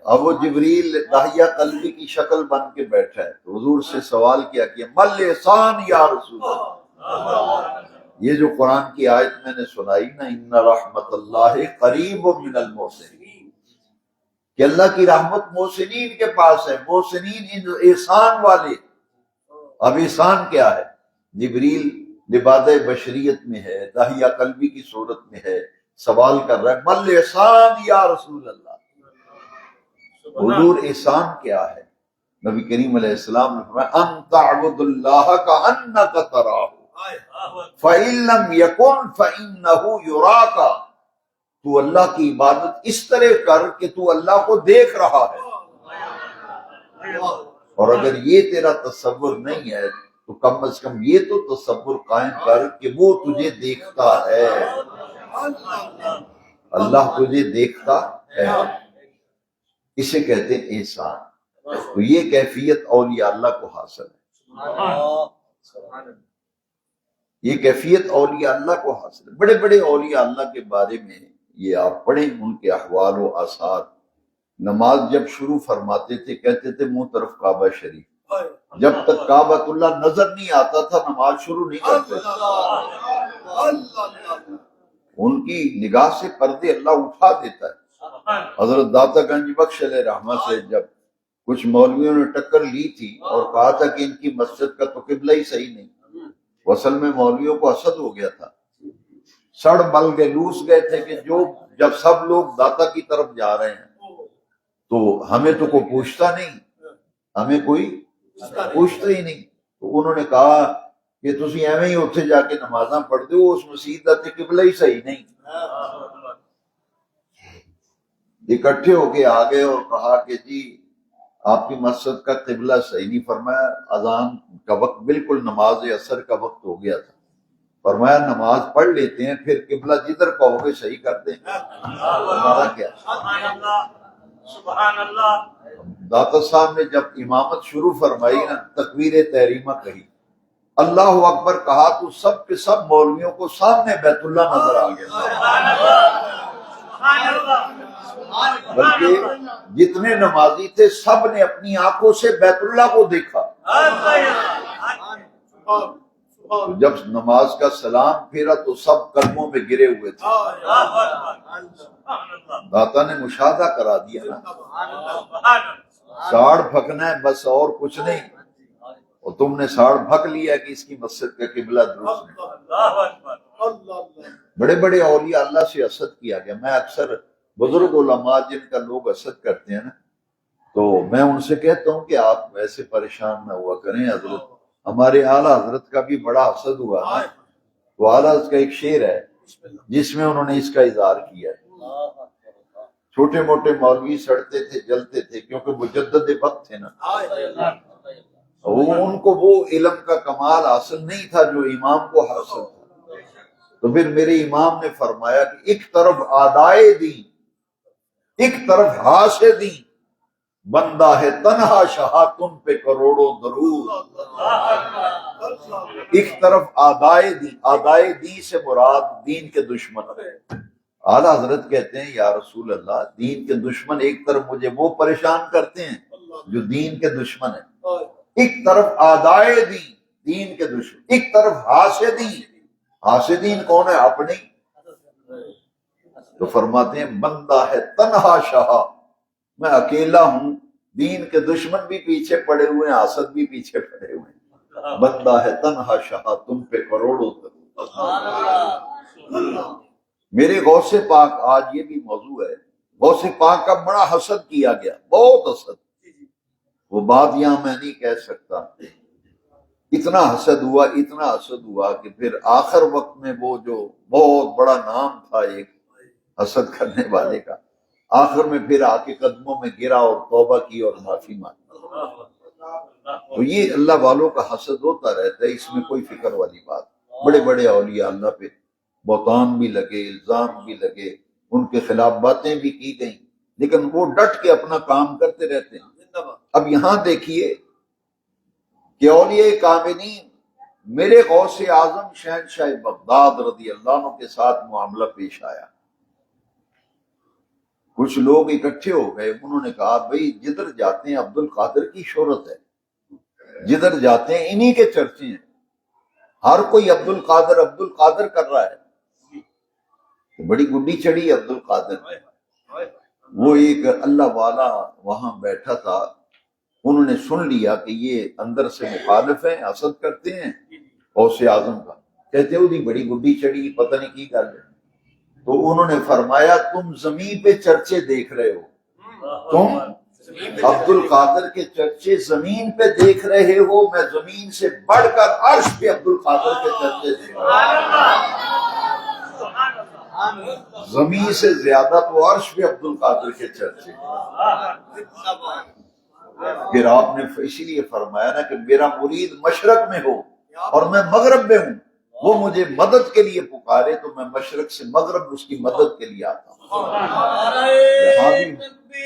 اب وہ جبریل داہیہ قلبی کی شکل بن کے بیٹھا ہے تو حضور سے سوال کیا کہ مل احسان یا رسول اللہ، یہ جو قرآن کی آیت میں نے سنائی نا، ان رحمت اللہ قریب من المحسنین، کہ اللہ کی رحمت محسنین کے پاس ہے، محسنین احسان والے۔ اب احسان کیا ہے؟ جبریل لباس بشریت میں ہے، داہیہ قلبی کی صورت میں ہے، سوال کر رہا ہے مل احسان یا رسول اللہ، حضور احسان کیا ہے؟ نبی کریم علیہ السلام نے فرمایا ان تعبد اللہ کأنک تراہ فإن لم یکن فإنہ یراک، تو اللہ کی عبادت اس طرح کر کہ تو اللہ کو دیکھ رہا ہے، اور اگر یہ تیرا تصور نہیں ہے تو کم از کم یہ تو تصور قائم کر کہ وہ تجھے دیکھتا ہے، اللہ تجھے دیکھتا ہے۔ اسے کہتے ہیں احسان۔ تو یہ کیفیت اولیاء اللہ کو حاصل ہے، یہ کیفیت اولیاء اللہ کو حاصل ہے۔ بڑے بڑے اولیاء اللہ کے بارے میں یہ آپ پڑھیں، ان کے احوال و آثار۔ نماز جب شروع فرماتے تھے کہتے تھے منہ طرف کعبہ شریف، جب تک کعبۃ اللہ نظر نہیں آتا تھا نماز شروع نہیں کرتے تھے۔ ان کی نگاہ سے پردے اللہ اٹھا دیتا ہے۔ حضرت داتا گنج بخش علیہ رحمہ سے جب کچھ مولویوں نے ٹکر لی تھی اور کہا تھا کہ ان کی مسجد کا تو قبلہ ہی صحیح نہیں، اصل میں مولویوں کو حسد ہو گیا تھا، سڑ بل گئے، لوس گئے تھے کہ جب سب لوگ داتا کی طرف جا رہے ہیں تو ہمیں تو کوئی پوچھتا نہیں، ہمیں کوئی پوچھتا ہی نہیں۔ تو انہوں نے کہا کہ تسی ایویں ہی اتھے جا کے نمازاں پڑھ دو، اس مسجد کا قبلہ ہی صحیح نہیں۔ اکٹھے ہو کے آگئے اور کہا کہ جی آپ کی مسجد کا قبلہ صحیح نہیں، فرمایا اذان کا وقت بالکل نماز عصر کا وقت ہو گیا تھا، فرمایا نماز پڑھ لیتے ہیں پھر قبلہ جدھر کہو گے صحیح کر دیں، ہمارا کیا۔ داتا صاحب نے جب امامت شروع فرمائی نا، تکبیر تحریمہ کہی، اللہ اکبر کہا تو سب کے سب مولویوں کو سامنے بیت اللہ نظر آ گیا، بلکہ جتنے نمازی تھے سب نے اپنی آنکھوں سے بیت اللہ کو دیکھا۔ جب نماز کا سلام پھیرا تو سب قدموں میں گرے ہوئے تھے، داتا نے مشاہدہ کرا دیا نا، ساڑ پھکنا ہے بس اور کچھ نہیں، اور تم نے ساڑ پھک لیا کہ اس کی مسجد کا قبلہ درست نہیں۔ بڑے بڑے اولیاء اللہ سے حسد کیا گیا. میں اکثر بزرگ علماء جن کا لوگ حسد کرتے ہیں نا، تو میں ان سے کہتا ہوں کہ آپ ویسے پریشان نہ ہوا کریں. حضرت ہمارے اعلیٰ حضرت کا بھی بڑا حسد ہوا نا، تو اعلیٰ حضرت کا ایک شعر ہے جس میں انہوں نے اس کا اظہار کیا ہے. چھوٹے موٹے مولوی سڑتے تھے جلتے تھے کیونکہ مجدد وقت تھے نا، ان کو وہ علم کا کمال حاصل نہیں تھا جو امام کو حاصل تھا. تو پھر میرے امام نے فرمایا کہ ایک طرف آدائے دین، ایک طرف ہاسے دین، بندہ ہے تنہا شہا تم پہ کروڑوں درود. ایک طرف آدائے دین، آدائے دین سے مراد دین کے دشمن. اعلیٰ حضرت کہتے ہیں یا رسول اللہ، دین کے دشمن ایک طرف مجھے وہ پریشان کرتے ہیں جو دین کے دشمن ہیں، ایک طرف آدائے دین، دین کے دشمن، ایک طرف حاسدین. حاسدین کون ہے؟ اپنے. تو فرماتے ہیں بندہ ہے تنہا شاہ، میں اکیلا ہوں، دین کے دشمن بھی پیچھے پڑے ہوئے ہیں، حاسد بھی پیچھے پڑے ہوئے ہیں. بندہ ہے تنہا شاہ تم پہ کروڑوں درود. میرے غوث پاک، آج یہ بھی موضوع ہے، غوث پاک کا بڑا حسد کیا گیا، بہت حسد. وہ بات یہاں میں نہیں کہہ سکتا. اتنا حسد ہوا، اتنا حسد ہوا کہ پھر آخر وقت میں وہ جو بہت بڑا نام تھا ایک حسد کرنے والے کا، آخر میں پھر آ کے قدموں میں گرا اور توبہ کی اور معافی مانگی. تو یہ اللہ والوں کا حسد ہوتا رہتا ہے، اس میں کوئی فکر والی بات. بڑے بڑے اولیاء اللہ پہ بہتان بھی لگے، الزام بھی لگے، ان کے خلاف باتیں بھی کی گئیں، لیکن وہ ڈٹ کے اپنا کام کرتے رہتے ہیں. اب یہاں دیکھیے کہ اولیاء کاملین، میرے غوث اعظم شہنشاہ بغداد رضی اللہ عنہ کے ساتھ معاملہ پیش آیا. کچھ لوگ اکٹھے ہو گئے، انہوں نے کہا بھئی جدھر جاتے ہیں عبد القادر کی شہرت ہے، جدھر جاتے ہیں انہی کے چرچے ہیں، ہر کوئی عبد القادر کر رہا ہے. بڑی گڈی چڑھی عبد القادر. وہ ایک اللہ والا وہاں بیٹھا تھا، انہوں نے سن لیا کہ یہ اندر سے مخالف ہیں، حسد کرتے ہیں غوث اعظم کا. کہتے ہو دی بڑی گڈی چڑھی، پتہ نہیں کی گل ہے. تو انہوں نے فرمایا تم زمین پہ چرچے دیکھ رہے ہو، تم عبد القادر کے چرچے زمین پہ دیکھ رہے ہو، میں زمین سے بڑھ کر عرش پہ عبد القادر کے چرچے دیکھ رہا ہوں. زمین سے زیادہ تو عرش پہ عبد القادر کے چرچے. پھر آپ نے اسی لیے فرمایا نا کہ میرا مرید مشرق میں ہو اور میں مغرب میں ہوں، وہ مجھے مدد کے لیے پکارے تو میں مشرق سے مغرب اس کی مدد کے لیے آتا ہوں. یہاں بھی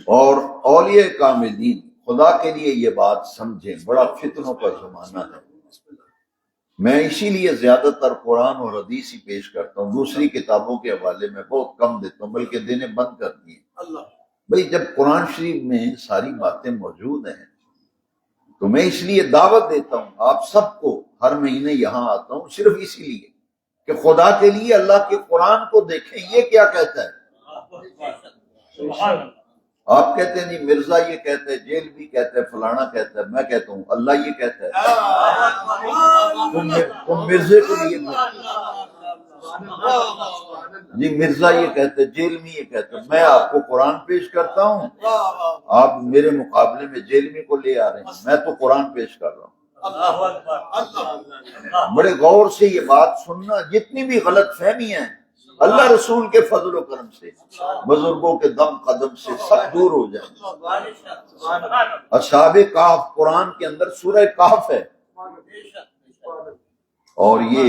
اور اولیاء کاملین خدا کے لیے یہ بات سمجھیں، بڑا فتنوں کا زمانہ ہے. میں اسی لیے زیادہ تر قرآن اور حدیث ہی پیش کرتا ہوں، دوسری کتابوں کے حوالے میں بہت کم دیتا ہوں، بلکہ دینے بند کر دیے. بھئی جب قرآن شریف میں ساری باتیں موجود ہیں تو میں اس لیے دعوت دیتا ہوں آپ سب کو، ہر مہینے یہاں آتا ہوں صرف اسی لیے کہ خدا کے لیے اللہ کے قرآن کو دیکھیں یہ کیا کہتا ہے. آپ کہتے ہیں نہیں مرزا یہ کہتا ہے، جیل بھی کہتا ہے، فلانا کہتا ہے. میں کہتا ہوں اللہ یہ کہتا ہے. تم مرزے کو لیے جی مرزا یہ کہتے ہیں، جیل میں یہ کہتے ہیں. میں آپ کو قرآن پیش کرتا ہوں، آپ میرے مقابلے میں جیلمی کو لے آ رہے ہیں. میں تو قرآن پیش کر رہا ہوں. بڑے غور سے یہ بات سننا، جتنی بھی غلط فہمی ہیں اللہ رسول کے فضل و کرم سے، بزرگوں کے دم قدم سے سب دور ہو جائیں. اصحاب کہف قرآن کے اندر سورہ کہف ہے، اور یہ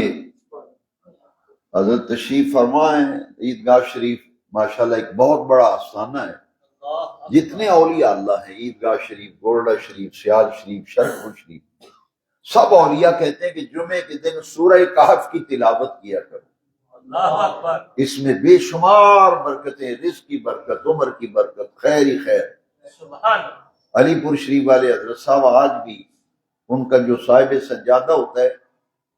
حضرت تشریف فرما ہے عیدگاہ شریف، ماشاءاللہ ایک بہت بڑا آستانہ ہے. جتنے اولیاء اللہ ہیں، عیدگاہ شریف، گورڈا شریف، سیال شریف، شرف شریف، سب اولیاء کہتے ہیں کہ جمعے کے دن سورہ کہف کی تلاوت کیا کرو. اس میں بے شمار برکتیں، رزق کی برکت، عمر کی برکت، خیر ہی خیر. علی پور شریف والے حضرت صاحب آج بھی ان کا جو صاحب سجادہ ہوتا ہے،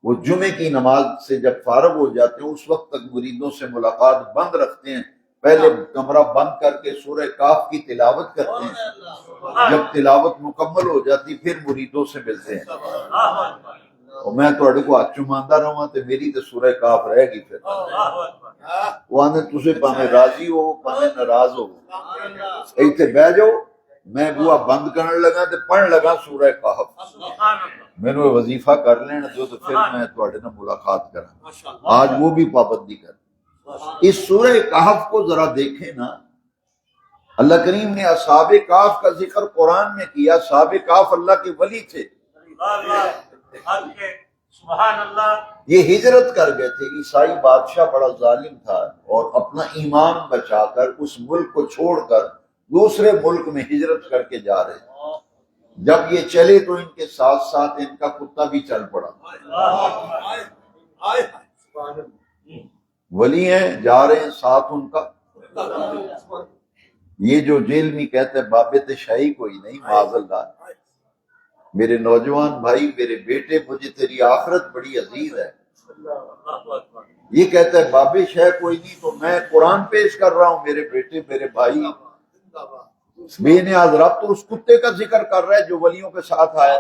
وہ جمعے کی نماز سے جب فارغ ہو جاتے ہیں اس وقت تک مریدوں سے ملاقات بند رکھتے ہیں. پہلے کمرہ بند کر کے سورہ کاف کی تلاوت کرتے ہیں، جب تلاوت مکمل ہو جاتی پھر مریدوں سے ملتے ہیں، اور میں تھوڑے کو ہاتھ چماندا رہا تو میری تو سورہ کاف رہے گی، پھر وہ آنے تسے پاویں راضی ہو پاویں ناراض ہو ایتھے بہ جاؤ، میں بوا بند کرنے لگا تو پڑھن لگا سورہ کہف، مینوں وظیفہ کر لینا دو تو پھر میں تھوڑے نال ملاقات کراں، آج وہ بھی پابندی کر۔ اس سورہ کہف کو ذرا دیکھیں نا، اللہ کریم نے اصحاب کہف کا ذکر قرآن میں کیا، اصحاب کہف اللہ کے ولی تھے، سبحان اللہ، یہ ہجرت کر گئے تھے، عیسائی بادشاہ بڑا ظالم تھا اور اپنا ایمان بچا کر اس ملک کو چھوڑ کر دوسرے ملک میں ہجرت کر کے جا رہے تھے، جب یہ چلے تو ان کے ساتھ ساتھ ان کا کتا بھی چل پڑا، ولی ہیں جا رہے ہیں ساتھ ان کا، یہ جو جیل میں کہتے ہیں بابے تشائی کوئی نہیں، معاذ اللہ، میرے نوجوان بھائی، میرے بیٹے، مجھے تیری آخرت بڑی عزیز ہے، یہ کہتا ہے بابے شے کوئی نہیں، تو میں قرآن پیش کر رہا ہوں، میرے بیٹے میرے بھائی، بے نیاز رب تو اس کتے کا ذکر کر رہا ہے جو ولیوں کے ساتھ آیا،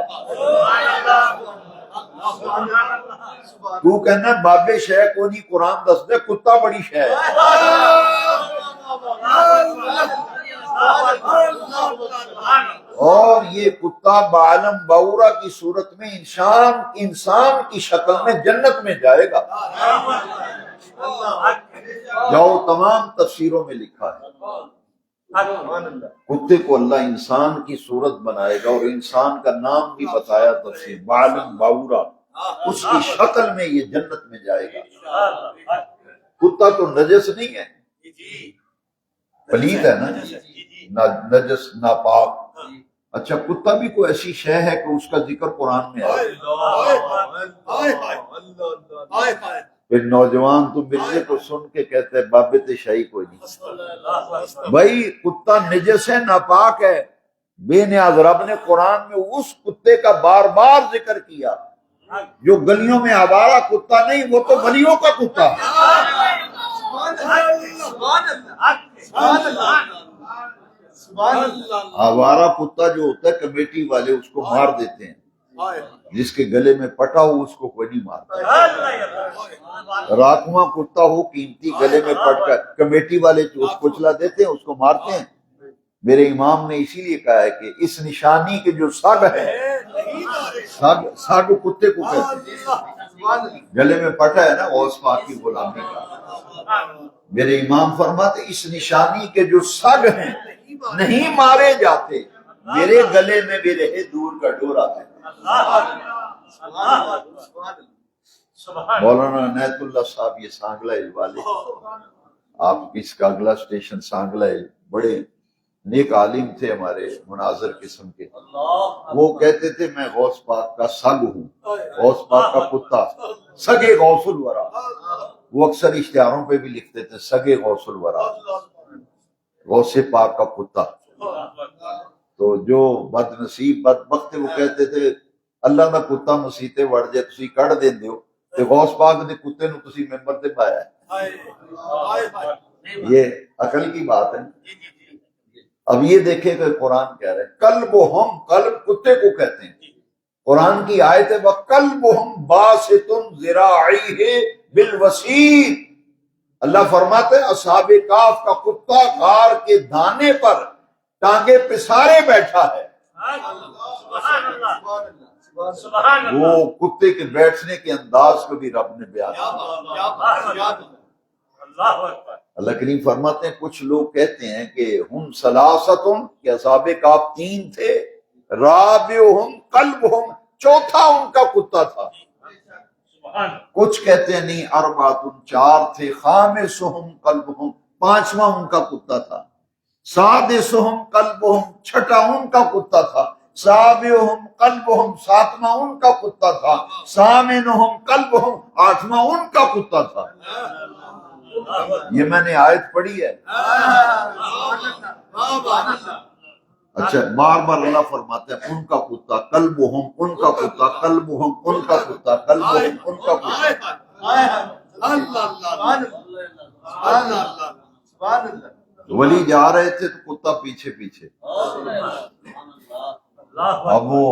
تو کہنا ہے بابے شے کو نہیں، قرآن دس دے کتا بڑی شے ہے، اور یہ کتا بعلم بعورا کی صورت میں انسان کی شکل میں جنت میں جائے گا، جاؤ تمام تفسیروں میں لکھا ہے، کتے کو اللہ انسان کی صورت بنائے گا اور انسان کا نام بھی بتایا تفسیر بعلم بعورا، اس کی شکل میں یہ جنت میں جائے گا۔ کتا تو نجس نہیں ہے، پلید ہے نا، نجس ناپاک، اچھا کتا بھی کوئی ایسی شے ہے کہ اس کا ذکر قرآن میں ہے؟ پھر نوجوان تو مرزے کو سن کے کہتے ہیں بابے تشائی کوئی نہیں، بھائی کتا نجس ہے، ناپاک ہے، بے نیاز رب نے قرآن میں اس کتے کا بار بار ذکر کیا جو گلیوں میں آوارہ کتا نہیں، وہ تو ولیوں کا کتا ہے، آوارہ کتا جو ہوتا ہے کمیٹی والے اس کو مار دیتے ہیں، جس کے گلے میں پٹا ہو اس کو کوئی نہیں مارتا، راکواں کتا ہو قیمتی گلے میں پٹ کر کمیٹی والے اس کو چلا دیتے ہیں، اس کو مارتے ہیں۔ میرے امام نے اسی لیے کہا ہے کہ اس نشانی کے جو سگ ہے، سگ کتے کو کہتے ہیں، گلے میں پٹا ہے نا غوث پاک کی غلامی کا، میرے امام فرماتے اس نشانی کے جو سگ ہیں نہیں مارے جاتے، میرے گلے میں بھی رہے دور کا ڈورا ہے۔ مولانا عنایت اللہ صاحب یہ سانگلہ ہل والے، آپ اس کا اگلا اسٹیشن سانگلہ ہل، بڑے نیک عالم تھے ہمارے، مناظر قسم کے، وہ کہتے تھے میں غوث پاک کا سگ ہوں، غوث پاک کا کتا، سگے غوث الورا، وہ اکثر اشتہاروں پہ بھی لکھتے تھے سگے غوث الورا، غوث پاک کا کتا۔ تو جو بد نصیب بدبخت وہ کہتے تھے اللہ دا کتا مسیتے وڑ جائے تسی کڑ دیندے ہو تے غوث پاک دے کتے نو تسی ممبر تے پایا ہے، یہ عقل کی بات ہے۔ اب یہ دیکھیں کہ قرآن کہہ رہے ہیں کلبہم، کلب کتے کو کہتے ہیں، قرآن کی آیت ہے وَقَلْبُهُمْ بَاسِطٌ ذِرَاعِهِ بِالْوَسِيدِ، اللہ فرماتے ہیں اصحاب کہف کا کتا غار کے دانے پر ٹانگے پسارے بیٹھا ہے، وہ کتے کے بیٹھنے کے انداز کو بھی رب نے بیان کیا۔ اللہ کریم فرماتے ہیں کچھ لوگ کہتے ہیں کہ ہم ثلاثتن، کہ اصحاب کہف تین تھے، رابعہم کلبہم، چوتھا ان کا کتا تھا، کچھ کہتے ہیں نہیں اربعۃ، چار تھے، خامسہم کلبہم، پانچواں ان کا کتا تھا، سادسہم کلبہم، چھٹا ان کا کتا تھا، سابعہم کلبہم، ساتواں ان کا کتا تھا، ثامنہم کلبہم، آٹھواں ان کا کتا تھا۔ یہ میں نے آیت پڑھی ہے۔ اچھا بار بار اللہ فرماتے ہیں ان کا کتا، کلبہم ان کا کتا، کلبہم ان کا کتا، کلبہم ان کا کتا۔ سبحان اللہ ولی جا رہے تھے تو کتا پیچھے پیچھے، اب وہ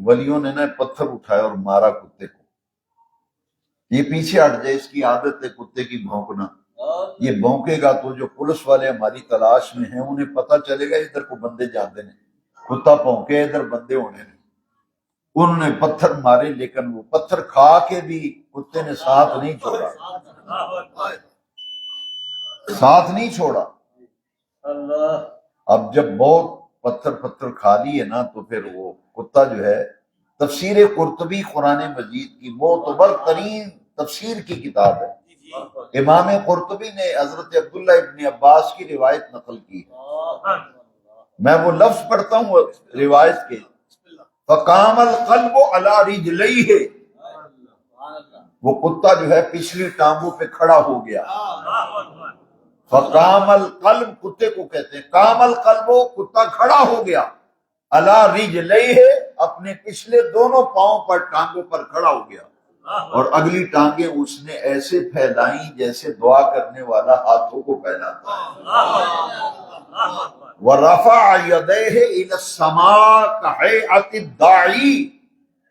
ولیوں نے نا پتھر اٹھایا اور مارا کتے کو، یہ پیچھے ہٹ جائے، اس کی عادت ہے کتے کی بھونکنا، یہ بھونکے گا تو جو پولیس والے ہماری تلاش میں ہیں انہیں پتہ چلے گا ادھر کو بندے جاتے نہیں، کتا بھونکے ادھر بندے ہونے نہیں۔ انہوں نے پتھر مارے، لیکن وہ پتھر کھا کے بھی کتے نے ساتھ نہیں چھوڑا، ساتھ نہیں چھوڑا۔ اب جب بہت پتھر کھا لیے نا تو پھر وہ کتا جو ہے، تفسیر قرطبی قرآن مجید کی معتبر ترین تفسیر کی کتاب ہے، امام قرطبی نے حضرت عبداللہ ابن عباس کی روایت نقل کی ہے، میں وہ لفظ پڑھتا ہوں روایت کے، فقام القلب علی رجلیہ، وہ کتا جو ہے پچھلی ٹانگوں پہ کھڑا ہو گیا، فقام القلب کتے کو کہتے ہیں، قام القلب کتا کھڑا ہو گیا، علی رجلیہ اپنے پچھلے دونوں پاؤں پر، ٹانگوں پر کھڑا ہو گیا، اور اگلی ٹانگیں اس نے ایسے پھیلائیں جیسے دعا کرنے والا ہاتھوں کو پھیلاتا ہے، وَرَفَعَ يَدَيْهِ إِلَى السَّمَاءِ كَهَيْئَةِ الدَّاعِي،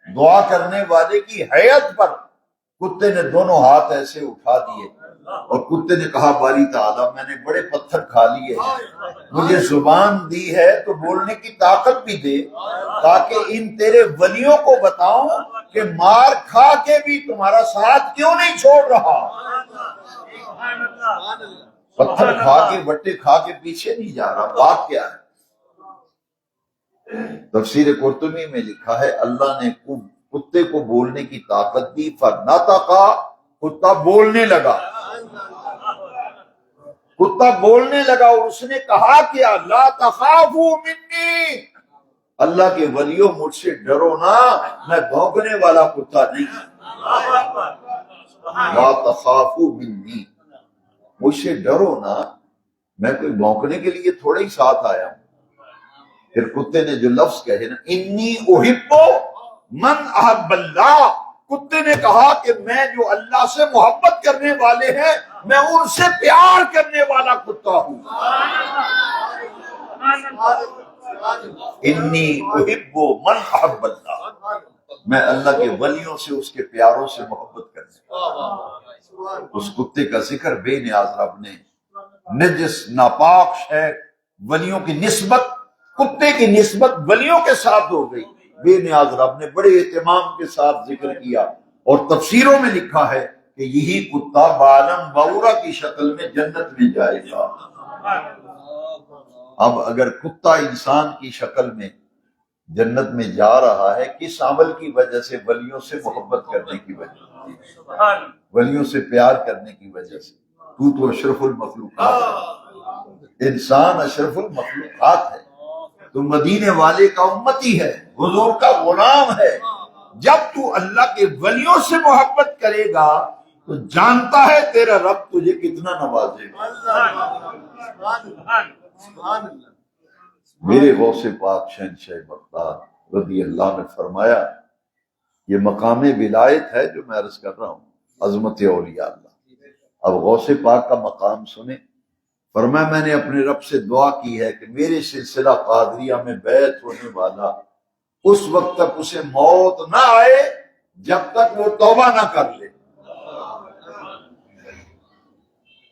دعا کرنے والے کی حیت پر کتے نے دونوں ہاتھ ایسے اٹھا دیے، اور کتے نے کہا باری تعالیٰ میں نے بڑے پتھر کھا لیے ہیں، مجھے زبان دی ہے تو بولنے کی طاقت بھی دے، تاکہ ان تیرے ولیوں کو بتاؤں کہ مار کھا کے بھی تمہارا ساتھ کیوں نہیں چھوڑ رہا، پتھر کھا کے وٹے کھا کے پیچھے نہیں جا رہا، بات کیا ہے؟ تفسیر قرطبی میں لکھا ہے اللہ نے کتے کو بولنے کی طاقت دی، فنطقا، کتا بولنے لگا، کتا بولنے لگا، اور اس نے کہا کیا، لا تخافوا منی، اللہ کے ولیوں مجھ سے ڈرو نا، میں بھونکنے والا کتا نہیں، لا تخافوا منی، مجھ سے ڈرو نا، میں کوئی بھونکنے کے لیے تھوڑا ہی ساتھ آیا ہوں۔ پھر کتے نے جو لفظ کہے نا، انی احب من احب اللہ، کتے نے کہا کہ میں جو اللہ سے محبت کرنے والے ہیں میں ان سے پیار کرنے والا کتا ہوں، انی احب من احب اللہ، میں اللہ کے ولیوں سے، اس کے پیاروں سے محبت کرنے، اس کتے کا ذکر بے نیاز رب نے، نجس ناپاک شے ولیوں کی نسبت، کتے کی نسبت ولیوں کے ساتھ ہو گئی، بے نیاز رب نے بڑے اہتمام کے ساتھ ذکر کیا، اور تفسیروں میں لکھا ہے کہ یہی کتا بعالم بعورہ کی شکل میں جنت میں جائے گا۔ اب اگر کتا انسان کی شکل میں جنت میں جا رہا ہے، کس عمل کی وجہ سے؟ ولیوں سے محبت کرنے کی وجہ سے، ولیوں سے پیار کرنے کی وجہ سے۔ تو اشرف المخلوقات ہے، انسان اشرف المخلوقات ہے، تو مدینے والے کا امتی ہے، حضور کا غلام ہے، جب تو اللہ کے ولیوں سے محبت کرے گا تو جانتا ہے تیرا رب تجھے کتنا نوازے گا۔ میرے غوث پاک شہنشاہ بغداد رضی اللہ نے فرمایا، یہ مقام ولایت ہے جو میں عرض کر رہا ہوں، عظمت اولیاء اللہ۔ اب غوث پاک کا مقام سنیں، فرمایا میں نے اپنے رب سے دعا کی ہے کہ میرے سلسلہ قادریہ میں بیعت ہونے والا اس وقت تک اسے موت نہ آئے جب تک وہ توبہ نہ کر لے۔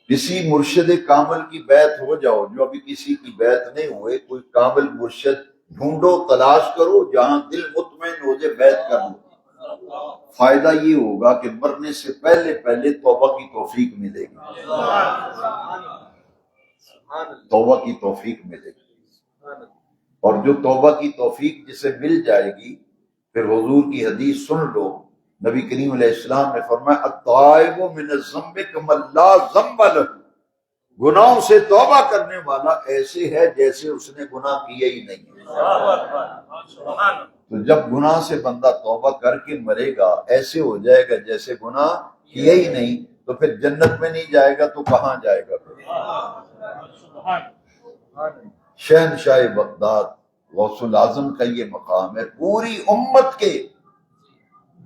کسی مرشد کامل کی بیعت ہو جاؤ، جو ابھی کسی کی بیعت نہیں ہوئے، کوئی کامل مرشد ڈھونڈو، تلاش کرو، جہاں دل مطمئن ہو جائے بیعت کر لو۔ فائدہ یہ ہوگا کہ مرنے سے پہلے پہلے توبہ کی توفیق ملے گی، توبہ کی توفیق ملے گی، اور جو توبہ کی توفیق جسے مل جائے گی، پھر حضور کی حدیث سن لو، نبی کریم علیہ السلام نے فرمایا التائب من الذنب کمن لا ذنب لہ، گناہوں سے توبہ کرنے والا ایسے ہے جیسے اس نے گناہ کیا ہی نہیں۔ تو جب گناہ سے بندہ توبہ کر کے مرے گا، ایسے ہو جائے گا جیسے گناہ کیا ہی نہیں، تو پھر جنت میں نہیں جائے گا تو کہاں جائے گا؟ شہنشاہ بغداد غوث الاعظم کا یہ مقام ہے، پوری امت کے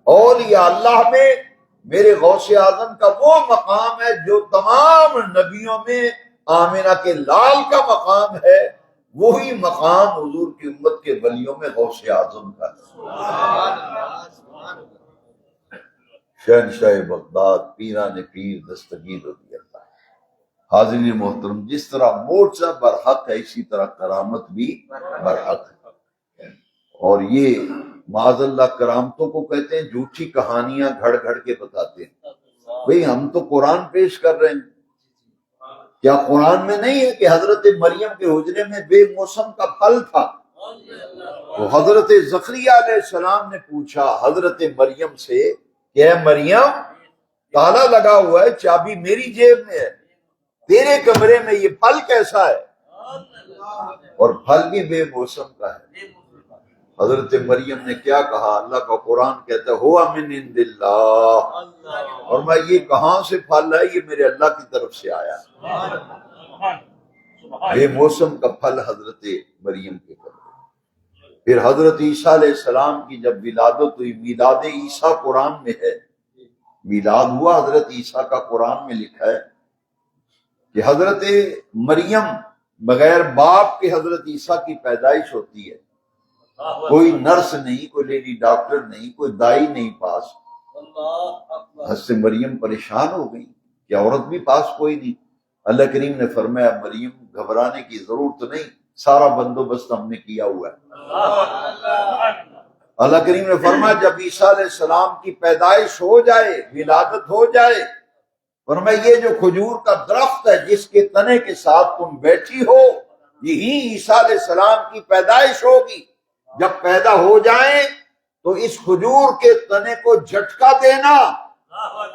اولیاء اللہ میں میرے غوث اعظم کا وہ مقام ہے جو تمام نبیوں میں آمنہ کے لال کا مقام ہے، وہی مقام حضور کی امت کے ولیوں میں غوث اعظم کا ہے۔ شہنشاہ بغداد پیران پیر دستگیر رضی اللہ۔ حاضرین محترم، جس طرح معجزہ برحق ہے اسی طرح کرامت بھی برحق ہے، اور یہ معاذ اللہ کرامتوں کو کہتے ہیں جھوٹی کہانیاں گھڑ گھڑ کے بتاتے ہیں۔ بھئی ہم تو قرآن پیش کر رہے ہیں، کیا قرآن میں نہیں ہے کہ حضرت مریم کے حجرے میں بے موسم کا پھل تھا؟ تو حضرت زکریا علیہ السلام نے پوچھا حضرت مریم سے کہ اے مریم، تالا لگا ہوا ہے، چابی میری جیب میں ہے، تیرے کمرے میں یہ پھل کیسا ہے؟ اور پھل بھی بے موسم کا ہے۔ حضرت مریم نے کیا کہا؟ اللہ کا قرآن کہتا ہے ہوا من عند اللہ، اور میں یہ کہاں سے پھل ہے؟ یہ میرے اللہ کی طرف سے آیا۔ بے موسم کا پھل حضرت مریم کے کمرے۔ پھر حضرت عیسیٰ علیہ السلام کی جب ولادت ہوئی، میلاد عیسیٰ قرآن میں ہے، میلاد ہوا حضرت عیسیٰ کا، قرآن میں لکھا ہے کہ حضرت مریم بغیر باپ کے حضرت عیسیٰ کی پیدائش ہوتی ہے، کوئی نرس نہیں، کوئی لیڈی ڈاکٹر نہیں، کوئی دائی نہیں پاس۔ حضرت مریم پریشان ہو گئی کہ عورت بھی پاس کوئی نہیں۔ اللہ کریم نے فرمایا مریم گھبرانے کی ضرورت نہیں، سارا بندوبست ہم نے کیا ہوا ہے۔ اللہ کریم نے فرمایا جب عیسیٰ علیہ السلام کی پیدائش ہو جائے، ولادت ہو جائے، فرمایا یہ جو کھجور کا درخت ہے جس کے تنے کے ساتھ تم بیٹھی ہو، یہی عیسیٰ علیہ السلام کی پیدائش ہوگی۔ جب پیدا ہو جائیں تو اس کھجور کے تنے کو جھٹکا دینا،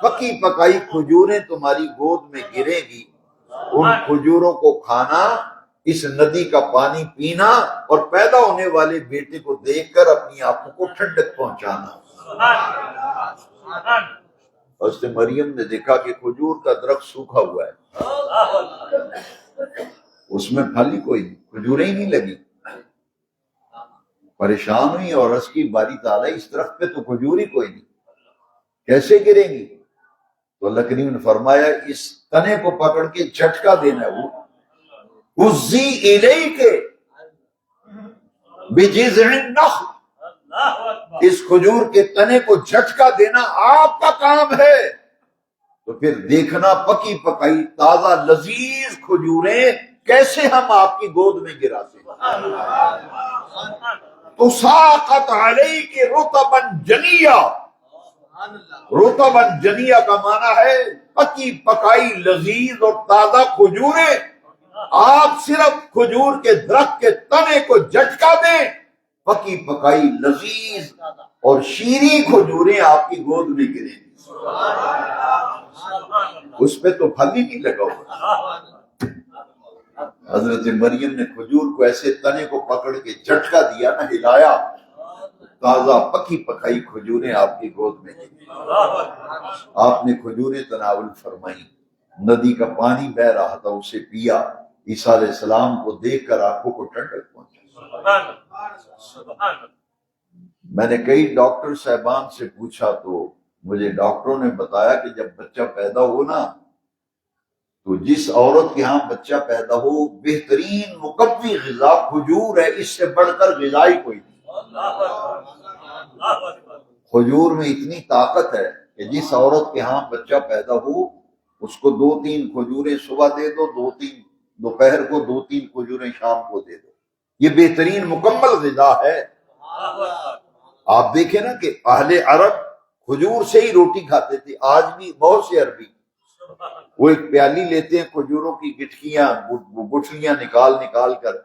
پکی پکائی کھجوریں تمہاری گود میں گرے گی، ان کھجوروں کو کھانا، اس ندی کا پانی پینا، اور پیدا ہونے والے بیٹے کو دیکھ کر اپنی آنکھوں کو ٹھنڈک پہنچانا۔ حضرت مریم نے دیکھا کہ کھجور کا درخت سوکھا ہوا ہے، اس میں پھل ہی کوئی نہیں، کھجوریں ہی نہیں لگی۔ پریشان ہوئی اور عرض کی باری تعالیٰ اس درخت پہ تو کھجور ہی کوئی نہیں، کیسے گریں گی؟ تو اللہ کریم نے فرمایا اس تنے کو پکڑ کے جھٹکا دینا ہے، وہ اُزِّی اِلَیْکَ بِجِذْعِ النَّخْلِ، اس کھجور کے تنے کو جھٹکا دینا آپ کا کام ہے۔ تو پھر دیکھنا پکی پکائی تازہ لذیذ کھجوریں کیسے ہم آپ کی گود میں گراتے ہیں۔ تُسَاقَطْ عَلَيْكِ رُطَبًا جَنِيًّا، رطباً جنیہ کا معنی ہے پکی پکائی لذیذ اور تازہ کھجوریں۔ آپ صرف کھجور کے درخت کے تنے کو جھٹکا دیں، پکی پکائی لذیذ اور شیریں کھجوریں آپ کی گود میں گریں، اس پہ تو پھل ہی نہیں لگا ہوا۔ حضرت مریم نے کھجور کو ایسے تنے کو پکڑ کے جھٹکا دیا نہ ہلایا، تازہ پکی پکائی کھجوریں آپ کی گود میں گریں۔ آپ نے کھجوریں تناول فرمائی، ندی کا پانی بہ رہا تھا اسے پیا، عیسیٰ علیہ السلام کو دیکھ کر آنکھوں کو ٹھنڈک پہنچی۔ میں نے کئی ڈاکٹر صاحبان سے پوچھا تو مجھے ڈاکٹروں نے بتایا کہ جب بچہ پیدا ہو نا تو جس عورت کے ہاں بچہ پیدا ہو بہترین مقوی غذا کھجور ہے، اس سے بڑھ کر غذا ہی کوئی نہیں۔ کھجور میں اتنی طاقت ہے کہ جس عورت کے ہاں بچہ پیدا ہو اس کو 2-3 کھجوریں صبح دے دو، 2-3 دوپہر کو، 2-3 کھجوریں شام کو دے دو، یہ بہترین مکمل غذا ہے۔ آپ دیکھیں نا کہ اہل عرب کھجور سے ہی روٹی کھاتے تھے، آج بھی بہت سے عربی وہ ایک پیالی لیتے ہیں کھجوروں کی گٹھلیاں نکال کر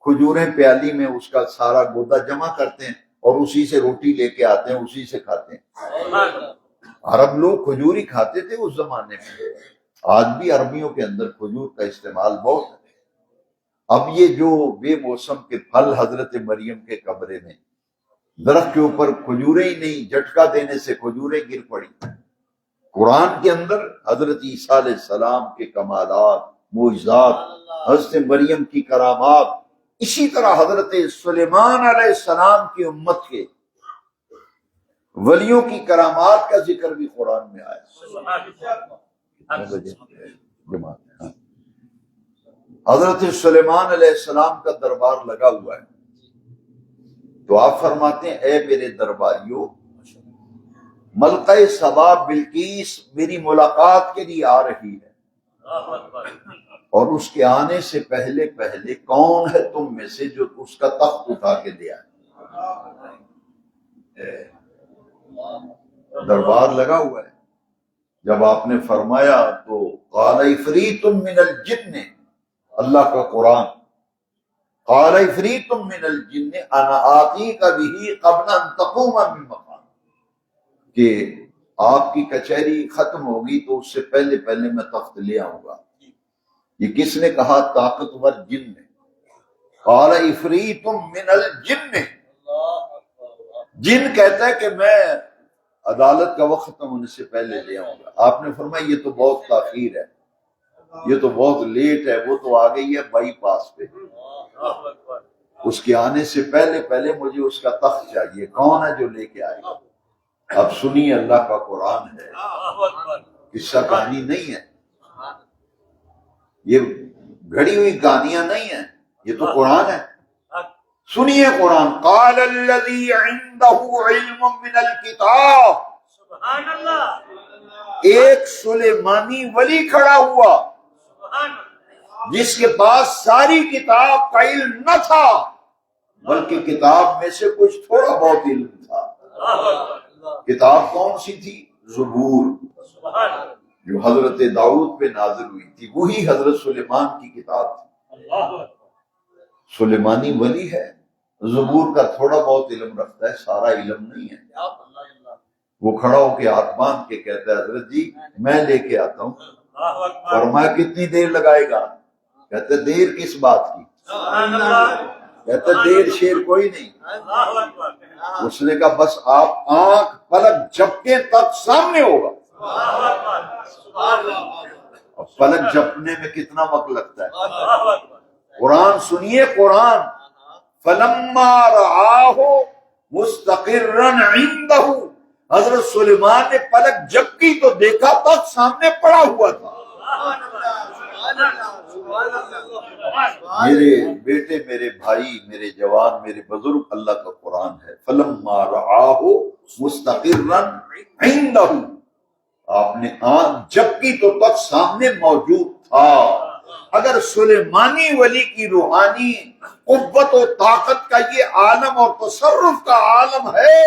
کھجوریں پیالی میں اس کا سارا گودا جمع کرتے ہیں اور اسی سے روٹی لے کے آتے ہیں، اسی سے کھاتے ہیں۔ عرب لوگ کھجور ہی کھاتے تھے اس زمانے میں، آج بھی عربیوں کے اندر کھجور کا استعمال بہت ہے۔ اب یہ جو بے موسم کے پھل حضرت مریم کے کمرے میں، درخت کے اوپر کھجوریں ہی نہیں، جھٹکا دینے سے کھجوریں گر پڑی۔ قرآن کے اندر حضرت عیسیٰ علیہ السلام کے کمالات، معجزات، حضرت مریم کی کرامات، اسی طرح حضرت سلیمان علیہ السلام کی امت کے ولیوں کی کرامات کا ذکر بھی قرآن میں آیا۔ حضرت سلیمان علیہ السلام کا دربار لگا ہوا ہے، تو آپ فرماتے ہیں اے میرے درباریوں، ملکہ سبا بلقیس میری ملاقات کے لیے آ رہی ہے، اور اس کے آنے سے پہلے پہلے کون ہے تم میں سے جو اس کا تخت اٹھا کے دیا ہے؟ دربار لگا ہوا ہے۔ جب آپ نے فرمایا تو قال عفریت من الجن، اللہ کا قرآن، قال عفریت من الجن انا آتیک بہ قبل ان تقوم من مقام، کہ آپ کی کچہری ختم ہوگی تو اس سے پہلے پہلے میں تخت لے آؤں گا۔ یہ کس نے کہا؟ طاقتور جن نے۔ قال عفریت من الجن، جن کہتا ہے کہ میں عدالت کا وقت ختم ہونے سے پہلے لے آؤں گا۔ آپ نے فرمایا یہ تو بہت تاخیر ہے، یہ تو بہت لیٹ ہے، وہ تو آ گئی ہے بائی پاس پہ، اس کے آنے سے پہلے پہلے مجھے اس کا تخت چاہیے۔ کون ہے جو لے کے آئے گا؟ اب سنیے، اللہ کا قرآن ہے، قصہ کہانی نہیں ہے، یہ گھڑی ہوئی کہانیاں نہیں ہیں، یہ تو قرآن ہے۔ سنیے قرآن، قال الذی عنده علم من الکتاب، سبحان اللہ، ایک سلیمانی ولی کھڑا ہوا جس کے پاس ساری کتاب کا علم نہ تھا، بلکہ کتاب میں سے کچھ تھوڑا بہت علم تھا۔ کتاب کون سی تھی؟ زبور، جو حضرت داؤد پہ نازل ہوئی تھی، وہی حضرت سلیمان کی کتاب تھی۔ سلیمانی ولی ہے، زبور کا تھوڑا بہت علم رکھتا ہے، سارا علم نہیں ہے۔ وہ کھڑا ہو کے ہاتھ باندھ کے کہتا ہے حضرت جی میں لے کے آتا ہوں۔ فرمایا کتنی دیر لگائے گا؟ کہتا ہے دیر کس بات کی؟ کہتا ہے دیر شیر کوئی نہیں۔ اس نے کہا بس آپ آنکھ پلک جھپکیں تک سامنے ہوگا۔ اب پلک جھپنے میں کتنا وقت لگتا ہے؟ قرآن سنیے، قرآن، فلما رآہ مستقرا عنده، حضرت سلیمان نے پلک جھپکی تو دیکھا تخت سامنے پڑا ہوا تھا۔ میرے بیٹے، میرے بھائی، میرے جوان، میرے بزرگ، اللہ کا قرآن ہے۔ فلما رآہ مستقرا عنده، آپ نے آنکھ جھپکی تو تخت سامنے موجود تھا۔ اگر سلیمانی ولی کی روحانی قوت و طاقت کا یہ عالم اور تصرف کا عالم ہے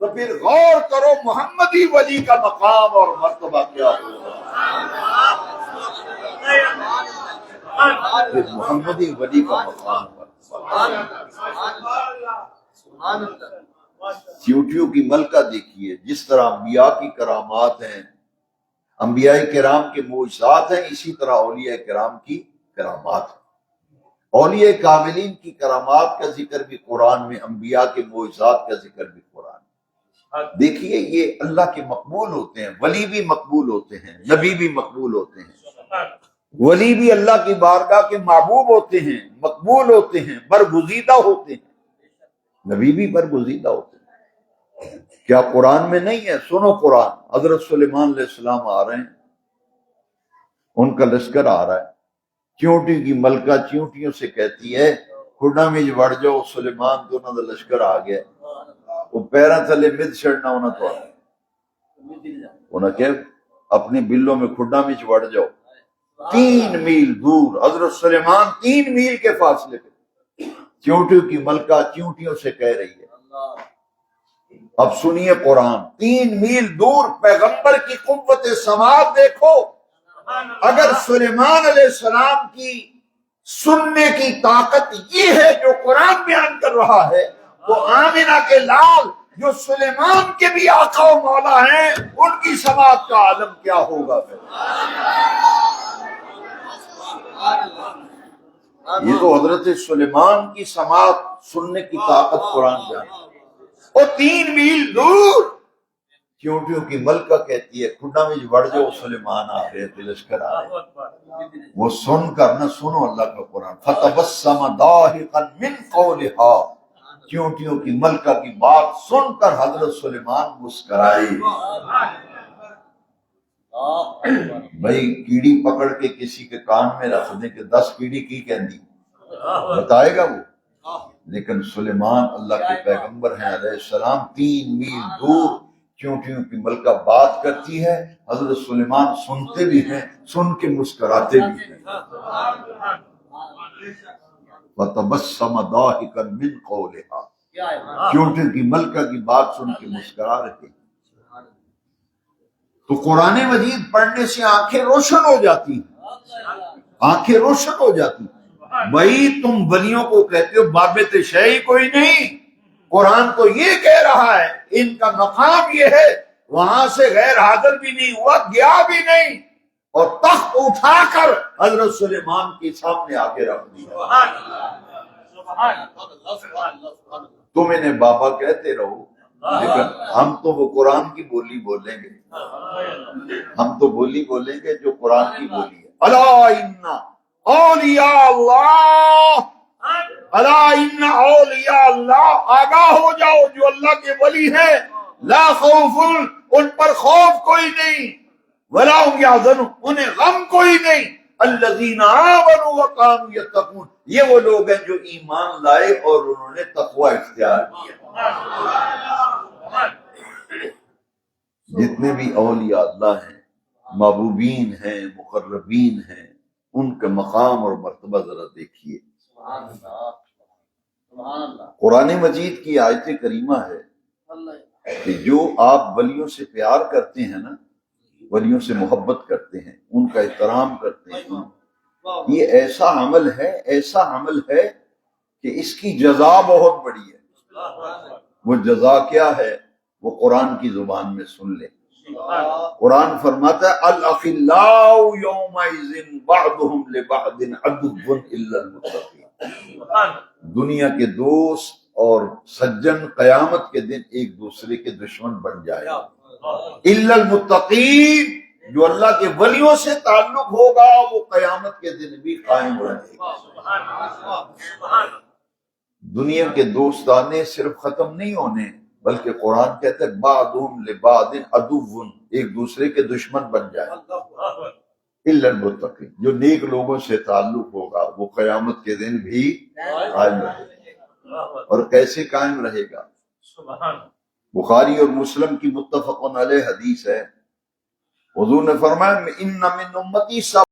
تو پھر غور کرو محمدی ولی کا مقام اور مرتبہ کیا ہوگا۔ پھر محمدی ولی کا مقام چیوٹیوں کی ملکہ دیکھیے، جس طرح انبیاء کی کرامات ہیں، انبیاء کرام کے معجزات ہیں، اسی طرح اولیاء کرام کی کرامات ہیں۔ اولیاء کاملین کی کرامات کا ذکر بھی قرآن میں، انبیاء کے معجزات کا ذکر بھی قرآن میں۔ دیکھیے یہ اللہ کے مقبول ہوتے ہیں، ولی بھی مقبول ہوتے ہیں، نبی بھی مقبول ہوتے ہیں۔ ولی بھی اللہ کی بارگاہ کے محبوب ہوتے ہیں، مقبول ہوتے ہیں، برگزیدہ ہوتے ہیں، نبی بھی برگزیدہ ہوتے ہیں۔ کیا قرآن میں نہیں ہے؟ سنو قرآن، حضرت سلیمان علیہ السلام آ رہے ہیں، ان کا لشکر آ رہا ہے، چیونٹی کی ملکہ چیونٹیوں سے کہتی ہے کھڑا میں وڑ جاؤ، سلیمان تو انہوں دا لشکر آ گیا، وہ پیرا تھلے مد چھڑنا انہوں تو انہوں کہ اپنی بلوں میں کھڑا میں وڑ جاؤ۔ 3 میل دور حضرت سلیمان 3 میل کے فاصلے پہ چیونٹیوں کی ملکہ چیونٹیوں سے کہہ رہی ہے۔ اب سنیے قرآن، 3 میل دور پیغمبر کی قوت سماعت دیکھو۔ اگر سلیمان علیہ السلام کی سننے کی طاقت یہ ہے جو قرآن بیان کر رہا ہے، تو آمنہ کے لال جو سلیمان کے بھی آقا و مولا ہیں، ان کی سماعت کا عالم کیا ہوگا؟ یہ تو حضرت سلیمان کی سماعت سننے کی طاقت قرآن بیان ہے۔ اور 3 میل دور چیونٹیوں کی ملکہ کہتی ہے کھڈا میں بڑھ جاؤ، سلیمان آ رہے تھے، لشکر آ رہے۔ وہ سن کر نہ سنو اللہ کا قرآن، فتبسم ضاحکا من قولها، چیونٹیوں کی ملکہ کی بات سن کر حضرت سلیمان مسکرائے۔ بھائی کیڑی پکڑ کے کسی کے کان میں رکھ دیں کہ 10 کیڑی کی کہندی بتائے گا وہ. لیکن سلیمان اللہ کے پیغمبر ہیں علیہ السلام، 3 میل دور چونٹیوں کی ملکہ بات کرتی ہے، حضرت سلیمان سنتے بھی ہیں، سن کے مسکراتے بھی ہیں. وَتَبَسَّمَ ضَاحِكًا مِّن قَوْلِهَا، چونٹیوں کی ملکہ کی بات سن کے مسکرا رہے ہیں. تو قرآن مجید پڑھنے سے آنکھیں روشن ہو جاتی ہیں، آنکھیں روشن ہو جاتی ہیں. بھائی تم ولیوں کو کہتے ہو بابت شیعی کوئی نہیں، قرآن تو یہ کہہ رہا ہے، ان کا مقام یہ ہے، وہاں سے غیر حاضر بھی نہیں ہوا، گیا بھی نہیں، اور تخت اٹھا کر حضرت سلیمان کے سامنے آ کے رکھ دیا. تم انہیں بابا کہتے رہو، لیکن ہم تو وہ قرآن کی بولی بولیں گے، ہم تو بولی بولیں گے جو قرآن کی بولی ہے. الا ان اولیاء اللہ، الا ان اولیاء اللہ، آگاہ ہو جاؤ جو اللہ کے ولی ہیں، لا خوف، ان پر خوف کوئی نہیں، ولا هم يحزنون، انہیں غم کوئی نہیں، الذین آمنوا وکانوا یتقون، یہ وہ لوگ ہیں جو ایمان لائے اور انہوں نے تقوی اختیار کیا. جتنے بھی اولیاء اللہ ہیں، محبوبین ہیں، مقربین ہیں، ان کے مقام اور مرتبہ ذرا دیکھیے. قرآن مجید کی آیت کریمہ ہے کہ جو آپ ولیوں سے پیار کرتے ہیں نا، ولیوں سے محبت کرتے ہیں، ان کا احترام کرتے ہیں، یہ ایسا عمل ہے، ایسا عمل ہے کہ اس کی جزا بہت بڑی ہے. وہ جزا کیا ہے وہ قرآن کی زبان میں سن لیں. قرآن فرماتا ہے الاخلاء یومئذ بعضهم لبعض عدو الا المتقین، دنیا کے دوست اور سجن قیامت کے دن ایک دوسرے کے دشمن بن جائے گا، الا المتقین، جو اللہ کے ولیوں سے تعلق ہوگا وہ قیامت کے دن بھی قائم رہے گا. دنیا کے دوستانے صرف ختم نہیں ہونے، بلکہ قرآن کہتا ہے بعضهم لبعض عدو، ایک دوسرے کے دشمن بن جائے. الا المتقین، جو نیک لوگوں سے تعلق ہوگا وہ قیامت کے دن بھی قائم رہے گا. اور کیسے قائم رہے گا؟ بخاری اور مسلم کی متفق علیہ حدیث ہے، حضور نے فرمایا ان من امتی